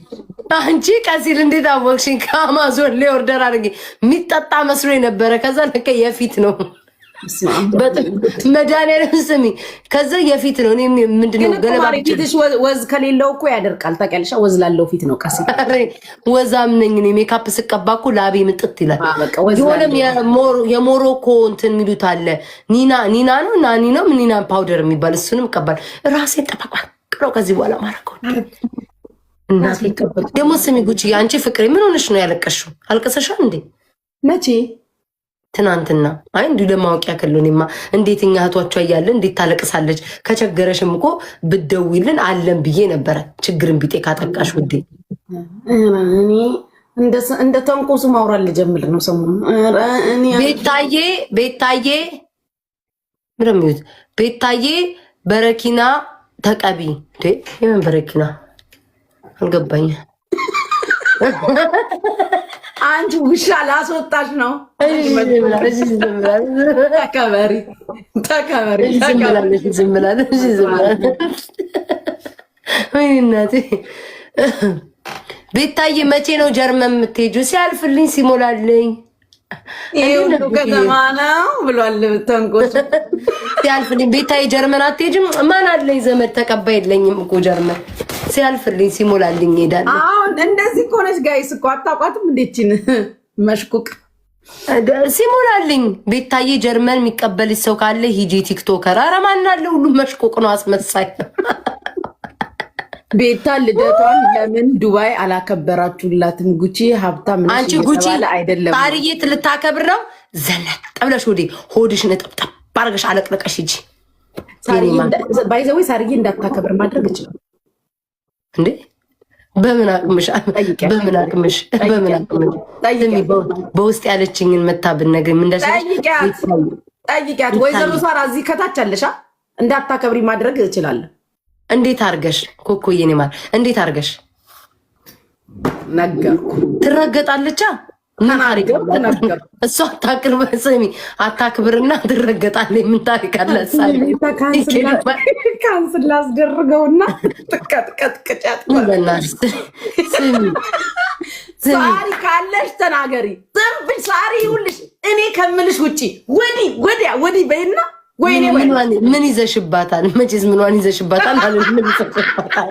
አንቺ ቀሲል እንዴት አወቅሽኝ? ከአማዞን ላይ ኦርደር አድርጌ የሚጠጣ መስሎ ነበረ። ከዛ ለከ የፊት ነው መድኃኒዓለም ስሚ፣ ከዛ የፊት ነው። እኔ ምንድነው ገለባ ፊትሽ ወዝ ከሌለው እኮ ያደርቃል። ታውቂያለሽ? ወዝ ላለው ፊት ነው ቀሲል። ወዛም ነኝ እኔ። ሜካፕ ስቀባኩ ላቤ ምጥት ይላል። የሆነም የሞሮኮ እንትን የሚሉት አለ። ኒና ነው ናኒ ነው ኒና ፓውደር የሚባል እሱንም ቀባል። ራሴ ጠባቅረው ከዚህ በኋላ ማረከው እናቴ ቀባል። ደግሞ ስሚ ጉቺ፣ አንቺ ፍቅሬ ምን ሆነሽ ነው ያለቀሽው? አልቀሰሻል እንዴ? መቼ? ትናንትና። አይ እንዲሁ ለማወቅ ያክል እኔማ እንዴት እኛ እህቷቿ እያለ እንዴት ታለቅሳለች? ከቸገረሽም እኮ ብትደውይልን አለን ብዬ ነበረ። ችግርን ቢጤ ካጠቃሽ ውዴ። እኔ እንደ ተንኮሱ ማውራት ልጀምር ነው ሰሞኑን። ቤታዬ ምረሚዩት ቤታዬ በረኪና ተቀቢ። የምን በረኪና አልገባኝ። አንቺ ውሻ ላስወጣሽ ነው። ተከበሪ። ዝም ብላለች። እናቴ ቤታዬ መቼ ነው ጀርመን የምትሄጂው? ሲያልፍልኝ ሲሞላልኝ ይሄው ከተማ ነው ብሏል ተንቆስ። ሲያልፍልኝ ቤታዬ ጀርመን አትሄጂም? ማን አለኝ ዘመድ ተቀባይ የለኝም እኮ ጀርመን። ሲያልፍልኝ ሲሞላልኝ ሄዳለሁ። አሁን እንደዚህ ኮነሽ ጋይስ እኮ አታውቋትም። እንዴችን መሽቁቅ ሲሞላልኝ ቤታዬ ጀርመን የሚቀበልሽ ሰው ካለ ሂጂ ቲክቶከር። ኧረ ማን አለ? ሁሉም መሽቁቅ ነው፣ አስመሳይ። ቤታ ልደቷን ለምን ዱባይ አላከበራችሁላትም? ጉቺ ሀብታም ነሽ። አንቺ ጉቺ አይደለም ታሪዬ ልታከብር ነው። ዘነጥ ብለሽ ሆድሽ ነጠብጠብ አድርገሽ አለቅለቀሽ ሂጂ። ባይዘዌ ሳርዬ እንዳታከብር ማድረግ ይችላል እንዴ? በምን አቅምሽ? በውስጥ ያለችኝን መታብን ነገር ምን ጠይቂያት። ወይዘሮ ሳራ እዚህ ከታች አለሻ። እንዳታከብሪ ማድረግ እችላለሁ። እንዴት አርገሽ? ኮኮዬ ኔ ማለት እንዴት አርገሽ ነገርኩ። ትረገጣለች። እሷ አታክብር። ስሚ አታክብርና ትረገጣለች። ምን ታሪክ አለ? ካንስል ላስደርገውና ጥቀጥቀጥቅጫት። ሳሪ ካለሽ ተናገሪ። ዝምብሽ ሳሪ ይሁልሽ። እኔ ከምልሽ ውጪ ወዲህ በይና ወይኔ ምን ይዘሽባታል? መቼስ ምኗን ይዘሽባታል? ምን ይዘሽባታል?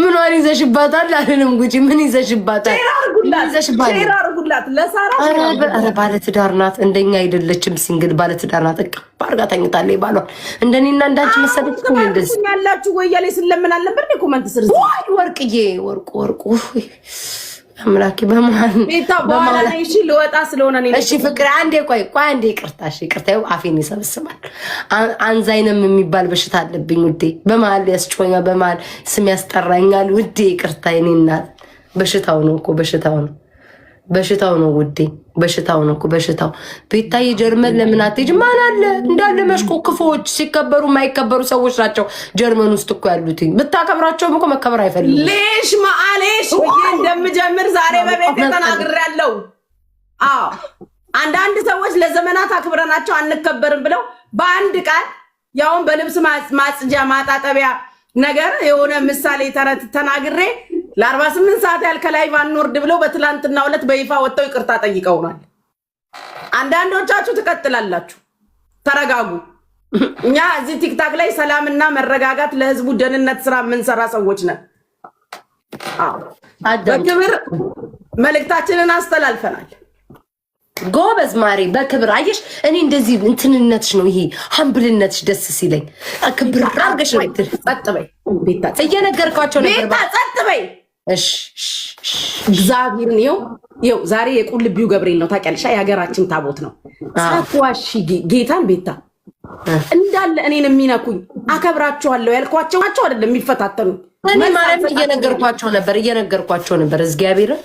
ምኗን ይዘሽባታል? አለንም ጉቺ ምን ይዘሽባታል? ሼር አርጉላት ለሳራ። ኧረ ባለትዳር ናት፣ እንደኛ አይደለችም። ሲንግል ባለትዳር ናት። ባርጋ ተኝታለች ባሏል። እንደኔና እንዳንቺ መሰለች እኮ እንደዚህ ያላችሁ ወይ ያለ ስለምናል ነበር ኮመንት ስር ወርቅዬ ወርቁ አምላኬ በመሃል በኋላ እሺ ልወጣ ስለሆነ ነው። እሺ ፍቅር አንዴ ቆይ አንዴ ይቅርታው አፌን ይሰብስባል። አንዛይነም የሚባል በሽታ አለብኝ ውዴ። በመሃል ያስጮኛል፣ በመሃል ስም ያስጠራኛል ውዴ። ይቅርታ የኔ እናት። በሽታው ነው ውዴ፣ በሽታው ነው እኮ በሽታው። ቤታዬ ጀርመን ለምን አትሄጂም? ማን አለ? እንዳለ መሽቆ ክፉዎች ሲከበሩ የማይከበሩ ሰዎች ናቸው ጀርመን ውስጥ እኮ ያሉት። ብታከብራቸውም እኮ መከበር አይፈልጉም። ሌሽ ማአሌሽ ብዬ እንደምጀምር ዛሬ በቤት ተናግሬያለሁ። አዎ አንዳንድ ሰዎች ለዘመናት አክብረናቸው አንከበርም ብለው በአንድ ቃል ያውን በልብስ ማጽጃ ማጣጠቢያ ነገር የሆነ ምሳሌ ተረት ተናግሬ ለ48 ሰዓት ያህል ከላይ ባንወርድ ብለው በትላንትና ዕለት በይፋ ወጥተው ይቅርታ ጠይቀውናል። አንዳንዶቻችሁ ትቀጥላላችሁ። ተረጋጉ። እኛ እዚህ ቲክታክ ላይ ሰላምና መረጋጋት ለህዝቡ ደህንነት ስራ የምንሰራ ሰዎች ነን። በክብር መልእክታችንን አስተላልፈናል። ጎበዝ ማሪ በክብር አየሽ። እኔ እንደዚህ እንትንነትሽ ነው ይሄ ሀምብልነትሽ ደስ ሲለኝ ክብር አድርገሽ ነው። ጸጥ በይ ቤታ፣ እየነገርኳቸው ነበር። ቤታ ጸጥ በይ። እሺ እግዚአብሔርን ይኸው ዛሬ የቁልቢው ገብርኤል ነው ታውቂያለሽ። የሀገራችን ታቦት ነው። ሳትዋሺ ጌታን ቤታ እንዳለ እኔን የሚነኩኝ አከብራቸዋለሁ ያልኳቸው ናቸው አይደለም የሚፈታተኑ። እኔ ማርያም እየነገርኳቸው ነበር እግዚአብሔርን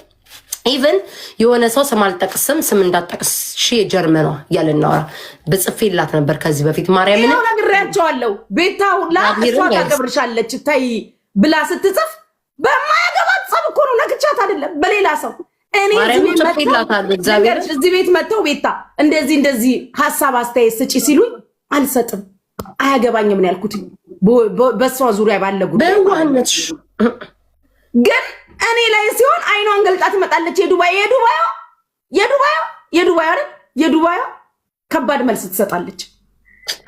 ኢቨን የሆነ ሰው ስም አልጠቅስም ስም እንዳጠቅስ ጀርመኗ እያልናወራ በጽፌላት ነበር ከዚህ በፊት ማርያም ነው ነግሬያቸዋለሁ። ቤታ ሁላ እሷ ታከብርሻለች ታይ ብላ ስትጽፍ በማያገባት ጸብ እኮ ነው ነግቻት አይደለም በሌላ ሰው። እኔ እዚህ ቤት መጥተው ቤታ እንደዚህ ሀሳብ አስተያየት ስጪ ሲሉኝ አልሰጥም አያገባኝም ነው ያልኩት። በሷ ዙሪያ ባለ ጉዳይ ግን እኔ ላይ ሲሆን አይኗን ገልጣ ትመጣለች። የዱባዩ ከባድ መልስ ትሰጣለች።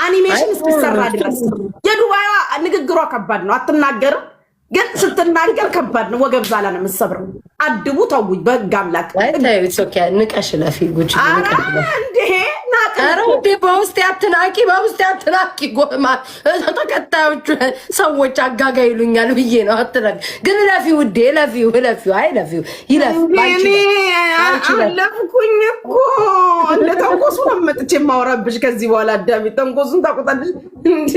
አኒሜሽን እስኪሰራ ድረስ የዱባዩ ንግግሯ ከባድ ነው። አትናገርም ግን ስትናገር ከባድ ነው። ወገብ ዛላ ነው የምትሰብረው። አድቡ ተውኝ በህግ አምላክ። ንቀሽ ለፊ ጉጭ በውስጥ አትናቂ ጎማ ተከታዮቹ ሰዎች አጋጋ ይሉኛል ብዬ ነው። አትናቂ ግን ለፊ ውዴ ለፊው አለፍኩኝ እኮ ለተንኮሱ ነው መጥቼ የማወራብሽ ከዚህ በኋላ አዳሚ ተንኮሱን ታውቁታለሽ እንዴ?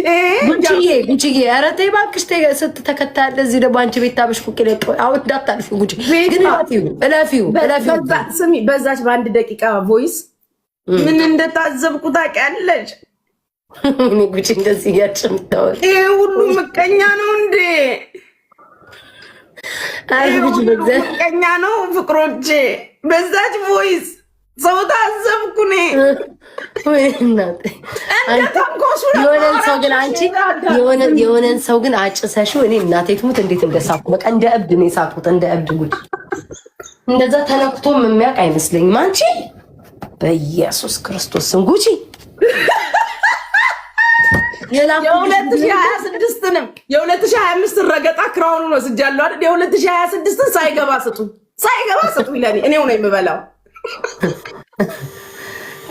ጉጭዬ ኧረ ተይ እባክሽ ስትተከታለ እዚህ ደግሞ አንቺ ቤት ታበሽ ቁቅ ለቀ አሁን እንዳታልፊ ጉጭ ግን ለፊው ስሚ በዛች በአንድ ደቂቃ ቮይስ ምን እንደታዘብኩ ታውቂያለሽ? እኔ ጉጭ እንደዚህ ያጭምታው ይሄ ሁሉ ምቀኛ ነው እንዴ? ምቀኛ ነው ፍቅሮቼ። በዛች ቮይስ ሰው ታዘብኩ እኔ። የሆነን ሰው ግን አጭሰሽው እኔ እናቴ ትሙት እንዴት እንደሳኩ በቃ እንደ እብድ ነው የሳኩት። እንደ እብድ ጉድ እንደዛ ተነክቶም የሚያውቅ አይመስለኝም አንቺ በኢየሱስ ክርስቶስ ስም ጉቺ የ2026ንም የ2025 ረገጣ ክራውን ነው ስጃለሁ አይደል? የ2026ን ሳይገባ ስጡ ይላል። እኔው ነው የምበላው።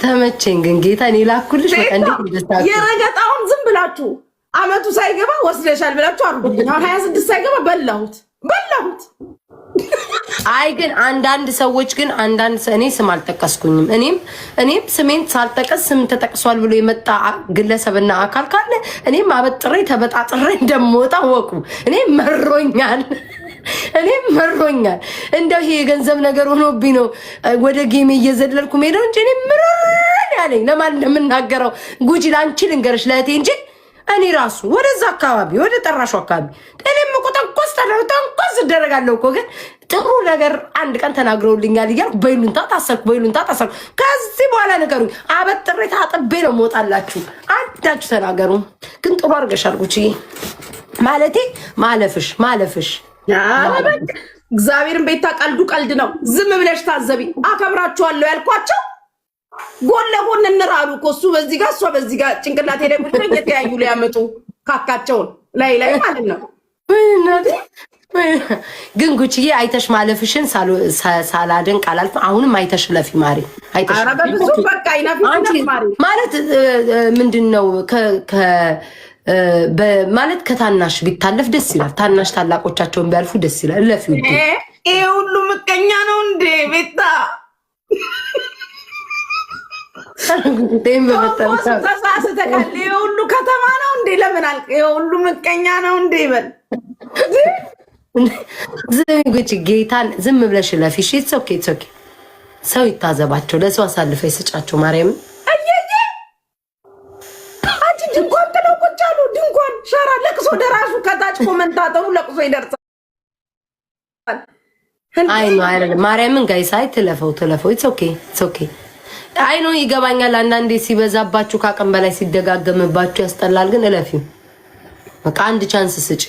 ተመቸኝ ግን ጌታ እኔ ላኩልሽ በቃ እንዴት ይደስታል። የረገጣውን ዝም ብላችሁ አመቱ ሳይገባ ወስደሻል ብላችሁ አርጉልኝ። 26 ሳይገባ በላሁት። አይ ግን አንዳንድ ሰዎች ግን እኔ ስም አልጠቀስኩኝም። እኔም ስሜን ሳልጠቀስ ስም ተጠቅሷል ብሎ የመጣ ግለሰብና አካል ካለ እኔም አበጥሬ ተበጣጥሬ እንደምወጣ ወቁ። እኔም መሮኛል። እንደው ይሄ የገንዘብ ነገር ሆኖብኝ ነው ወደ ጌሜ እየዘለልኩ ሄደው እንጂ እኔ ምረን ያለኝ ለማን እንደምናገረው ጉጂ ላንቺ ልንገርሽ ለእቴ እንጂ እኔ ራሱ ወደዛ አካባቢ ወደ ጠራሹ አካባቢ እኔም እኮ ተንኮስ እደረጋለሁ እኮ ግን ጥሩ ነገር አንድ ቀን ተናግረውልኛል እያልኩ በይሉንታ ታሰርኩ። ከዚህ በኋላ ነገሩኝ አበጥሬ ታጥቤ ነው የምወጣላችሁ። አንዳችሁ ተናገሩ። ግን ጥሩ አድርገሻል ጉቺዬ። ማለቴ ማለፍሽ እግዚአብሔርን ቤታ ቀልድ ነው። ዝም ብለሽ ታዘቢ። አከብራችኋለሁ ያልኳቸው ጎን ለጎን እንራሉ እኮ እሱ በዚህ ጋር እሷ በዚህ ጋር ጭንቅላት ሄደ ቁጥር እየተያዩ ሊያመጡ ካካቸውን ላይ ማለት ነው። ግን ጉቺዬ አይተሽ ማለፍሽን ሳላደንቅ አላልፍም። አሁንም አይተሽ ለፊ ማሪ አይተሽ ማለት ምንድነው ማለት ከታናሽ ቢታለፍ ደስ ይላል። ታናሽ ታላቆቻቸውን ቢያልፉ ደስ ይላል። ለፊ ይሄ ሁሉ ምቀኛ ነው እንዴ ቤታ? ተሳስተካል። ይሄ ሁሉ ከተማ ነው እንዴ? ለምን አልክ? ይሄ ሁሉ ምቀኛ ነው እንዴ? ይበል ጌታን ዝም ብለሽ ለፊ። ኢትስ ኦኬ ሰው ይታዘባቸው። ለሰው አሳልፈ ይስጫቸው። ማርያምን ድንኳን ሸራ ለቅሶ ደራሹ ከታች ኮመንታተሩ ለቅሶ ይደርሳል። አይ ነው አይደለም። ማርያምን ጋይስ አይ ትለፈው ኢትስ ኦኬ አይ ነው ይገባኛል። አንዳንዴ ሲበዛባችሁ ከአቅም በላይ ሲደጋገምባችሁ ያስጠላል። ግን እለፊው በቃ አንድ ቻንስ ስጪ።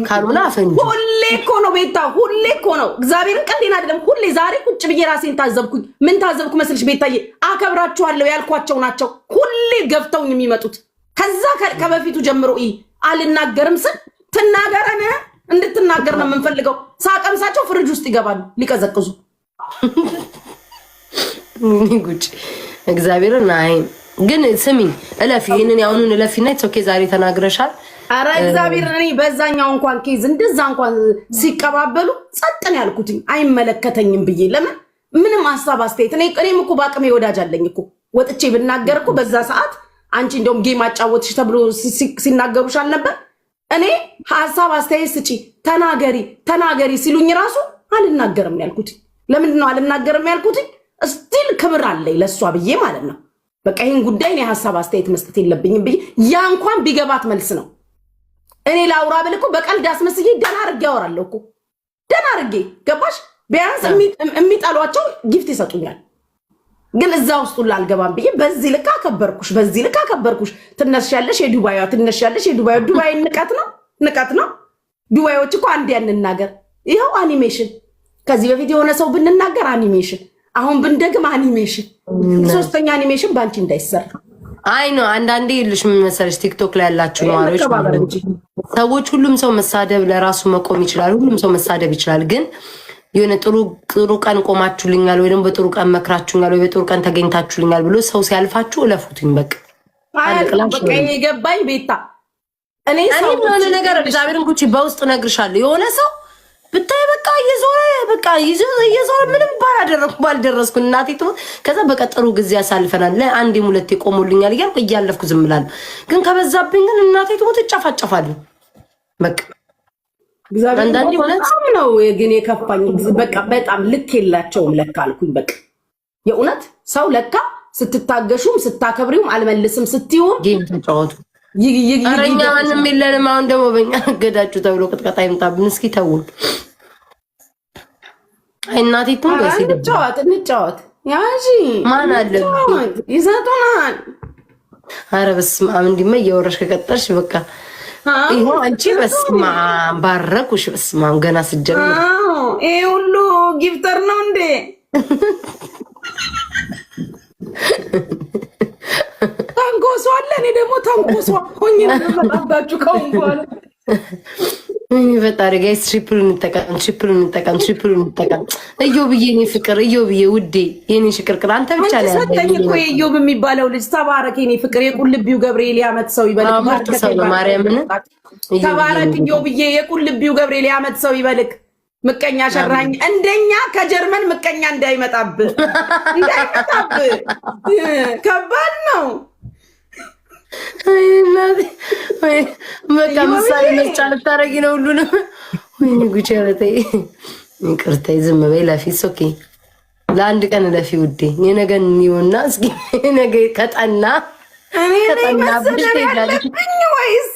ካልሆነ አፈንጂ። ሁሌ እኮ ነው ቤታ፣ ሁሌ እኮ ነው እግዚአብሔርን ቀልዴን አይደለም። ሁሌ ዛሬ ቁጭ ብዬ ራሴን ታዘብኩኝ። ምን ታዘብኩ መስልሽ ቤታዬ? አከብራችኋለሁ ያልኳቸው ናቸው ሁሌ ገፍተውኝ የሚመጡት። ከዛ ከበፊቱ ጀምሮ አልናገርም ስል ትናገረን እንድትናገር ነው የምንፈልገው። ሳቀምሳቸው ፍሪጅ ውስጥ ይገባሉ ሊቀዘቅዙ። ጉጭ እግዚአብሔር ናይ ግን ስሚ እለፊ ይሄንን ያውኑን እለፊና ኦኬ ዛሬ ተናግረሻል። አረ እግዚአብሔር እኔ በዛኛው እንኳን ኬዝ እንደዛ እንኳን ሲቀባበሉ ጸጥ ነው ያልኩት አይመለከተኝም ብዬ ለምን ምንም ሐሳብ አስተያየት እኔም እኮ ባቅሜ ወዳጅ አለኝ እኮ ወጥቼ ብናገር እኮ በዛ ሰዓት አንቺ እንደውም ጌም አጫወትሽ ተብሎ ሲናገሩሽ አልነበር? እኔ ሐሳብ አስተያየት ስጪ ተናገሪ ሲሉኝ ራሱ አልናገርም ያልኩት። ለምንድን ነው አልናገርም ያልኩት? ስቲል ክብር አለኝ ለሷ ብዬ ማለት ነው። በቃ ይሄን ጉዳይ ነው ሐሳብ አስተያየት መስጠት የለብኝም ብዬ ያ እንኳን ቢገባት መልስ ነው። እኔ ላውራ ብል እኮ በቀልድ አስመስዬ ደና አርጌ አወራለሁ እኮ ደና አርጌ ገባሽ? ቢያንስ የሚጣሏቸው ጊፍት ይሰጡኛል። ግን እዛ ውስጥ ላልገባም ብዬ በዚህ ልክ አከበርኩሽ። ትነሻለሽ የዱባዩ ዱባይ ንቀት ነው። ዱባዮች እኮ አንድ ያንናገር ይኸው አኒሜሽን ከዚህ በፊት የሆነ ሰው ብንናገር አኒሜሽን አሁን ብንደግም አኒሜሽን ሶስተኛ አኒሜሽን ባንቺ እንዳይሰራ አይ ነው። አንዳንዴ ይልሽ ምን መሰለሽ ቲክቶክ ላይ ያላችሁ ነዋሪዎች ሰዎች ሁሉም ሰው መሳደብ ለራሱ መቆም ይችላል። ሁሉም ሰው መሳደብ ይችላል። ግን የሆነ ጥሩ ቀን ቆማችሁልኛል ወይ ደግሞ በጥሩ ቀን መክራችሁኛል ወይ በጥሩ ቀን ተገኝታችሁልኛል ብሎ ሰው ሲያልፋችሁ እለፉትኝ በቃ በቃ የገባኝ ቤታ እኔ ሰው የሆነ ነገር እግዚአብሔርን ጉቺ በውስጥ ነግርሻለሁ። የሆነ ሰው ብታይ በቃ እየዞረ ምንም ባልደረስኩ እናቴ ትሞት። ከዛ በቃ ጥሩ ጊዜ ያሳልፈናል። ለአንዴም ሁለቴ ቆሞልኛል እያልኩ እያለፍኩ ዝም እላለሁ። ግን ከበዛብኝ ግን እናቴ ትሞት እጨፋጨፋለሁ በቃ አንዳንዴ በጣም ነው ግን የከፋኝ። በቃ በጣም ልክ የላቸውም ለካ አልኩኝ። በቃ የእውነት ሰው ለካ ስትታገሹም ስታከብሪውም አልመልስም ስትይውም ጌም ተጫወቱ። አረኛ ማንም የለንም። አሁን ደግሞ በእኛ ገዳችሁ ተብሎ ቅጥቀጣ ይምጣብን። እስኪ ተውን። አይ እናቴ ትሙት እንጫወት ያጂ ማን አለ ይዘቱናል። ኧረ በስመ አብ እንዲማ እያወራሽ ከቀጠልሽ በቃ ይሄው አንቺ በስመ አብ ባረኩሽ። በስመ አብ ገና ስጀምር ይሄ ሁሉ ጊፍተር ነው እንዴ? ታንኮሷ አለ። እኔ ደግሞ ታንኮሷ ሆኜ ተፈጣጣችሁ ከውን በኋላ እኔ ፈጣሪ ጋይስ ትሪፕል እንጠቀም። እዮብዬ የኔ ፍቅር እዮብዬ ውዴ የኔ ሽቅርቅር አንተ ብቻ ነው ያለው። ሰጠኝ እኮ እዮብ የሚባለው ልጅ ተባረክ የኔ ፍቅር። የቁልቢው ገብርኤል ያመት ሰው ይበልክ። ማርያምን ተባረክ እዮብዬ የቁልቢው ገብርኤል ያመት ሰው ይበልክ። ምቀኛ ሸራኝ እንደኛ ከጀርመን ምቀኛ እንዳይመጣብህ ከባድ ነው። በቃ ምሳሌ መስጫ ልታረጊ ነው ሁሉንም። ወይኔ ጉቺ ያለተይ ይቅርታ ዝም በይ ለፊ ኦኬ። ለአንድ ቀን ለፊ ውዴ የነገን ይውና እስኪ ነገ ከጠና ወይስ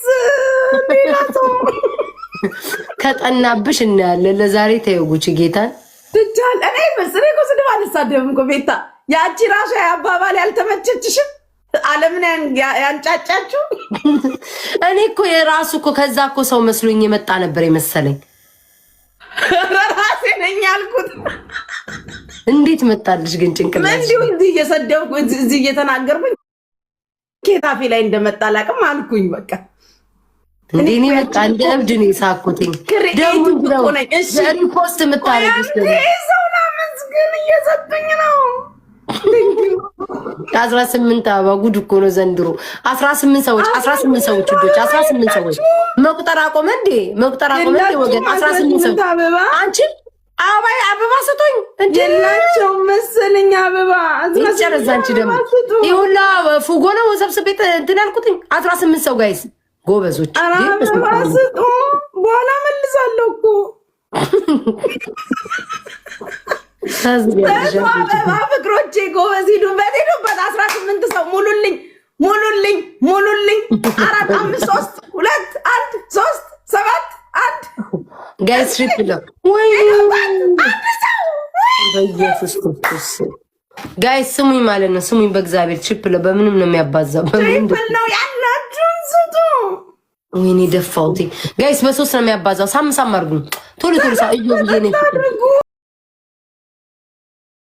ከጠናብሽ እናያለን። ለዛሬ ተይው ጉቺ ጌታን ትቻል። እኔ መስሬ እኮ ስድብ አልሳደብም እኮ ቤታ። ያቺ ራሷ ያባባል ያልተመቸችሽም ዓለምን ያንጫጫችሁ። እኔ እኮ የራሱ እኮ ከዛ እኮ ሰው መስሎኝ የመጣ ነበር የመሰለኝ። ራሴ ነኝ ያልኩት። እንዴት መጣልሽ ግን ጭንቅላት? እንዲሁ እዚህ እየሰደብኩ እዚህ እየተናገርኩኝ ኬታፌ ላይ እንደመጣ አላውቅም አልኩኝ በቃ። እንዴ እኔ በቃ እንደ እብድ ነው የሳኩትኝ። ደግሞ ሪፖስት የምታረጉት ሰውና መስግን እየሰጡኝ ነው። 18 አበባ ጉድ እኮ ነው ዘንድሮ። 18 ሰዎች ልጆች 18 ሰዎች መቁጠር አቆመ እንዴ? ወገን 18 ሰዎች አንቺ አበባ ስጡኝ እንጀላቸው መሰለኝ አበባ ይጨረዛ። አንቺ ደግሞ ይሁላ ፉጎ ነው ሰብስቤ እንትን ያልኩትኝ 18 ሰው ጋይስ ጎበዞች። አበባ ስጡ በኋላ መልሳለሁ እኮ አበባ ፍቅሮቼ ጎበዝ ሂዱበት 18 ሰው ሙሉልኝ 4 5 3 2 1 3 7 1 ጋይስ ትሪፕል ወይ በኢየሱስ ክርስቶስ ጋይስ ስሙኝ ማለት ነው። ስሙኝ በእግዚአብሔር ትሪፕል በምንም ነው የሚያባዛው። ትሪፕል ነው ያላችሁን ስጡ። ወይኔ ደፋውቴ ጋይስ በሶስት ነው የሚያባዛው። ሳም አድርጉ ቶሎ ሳ እዩ ብዬ ነው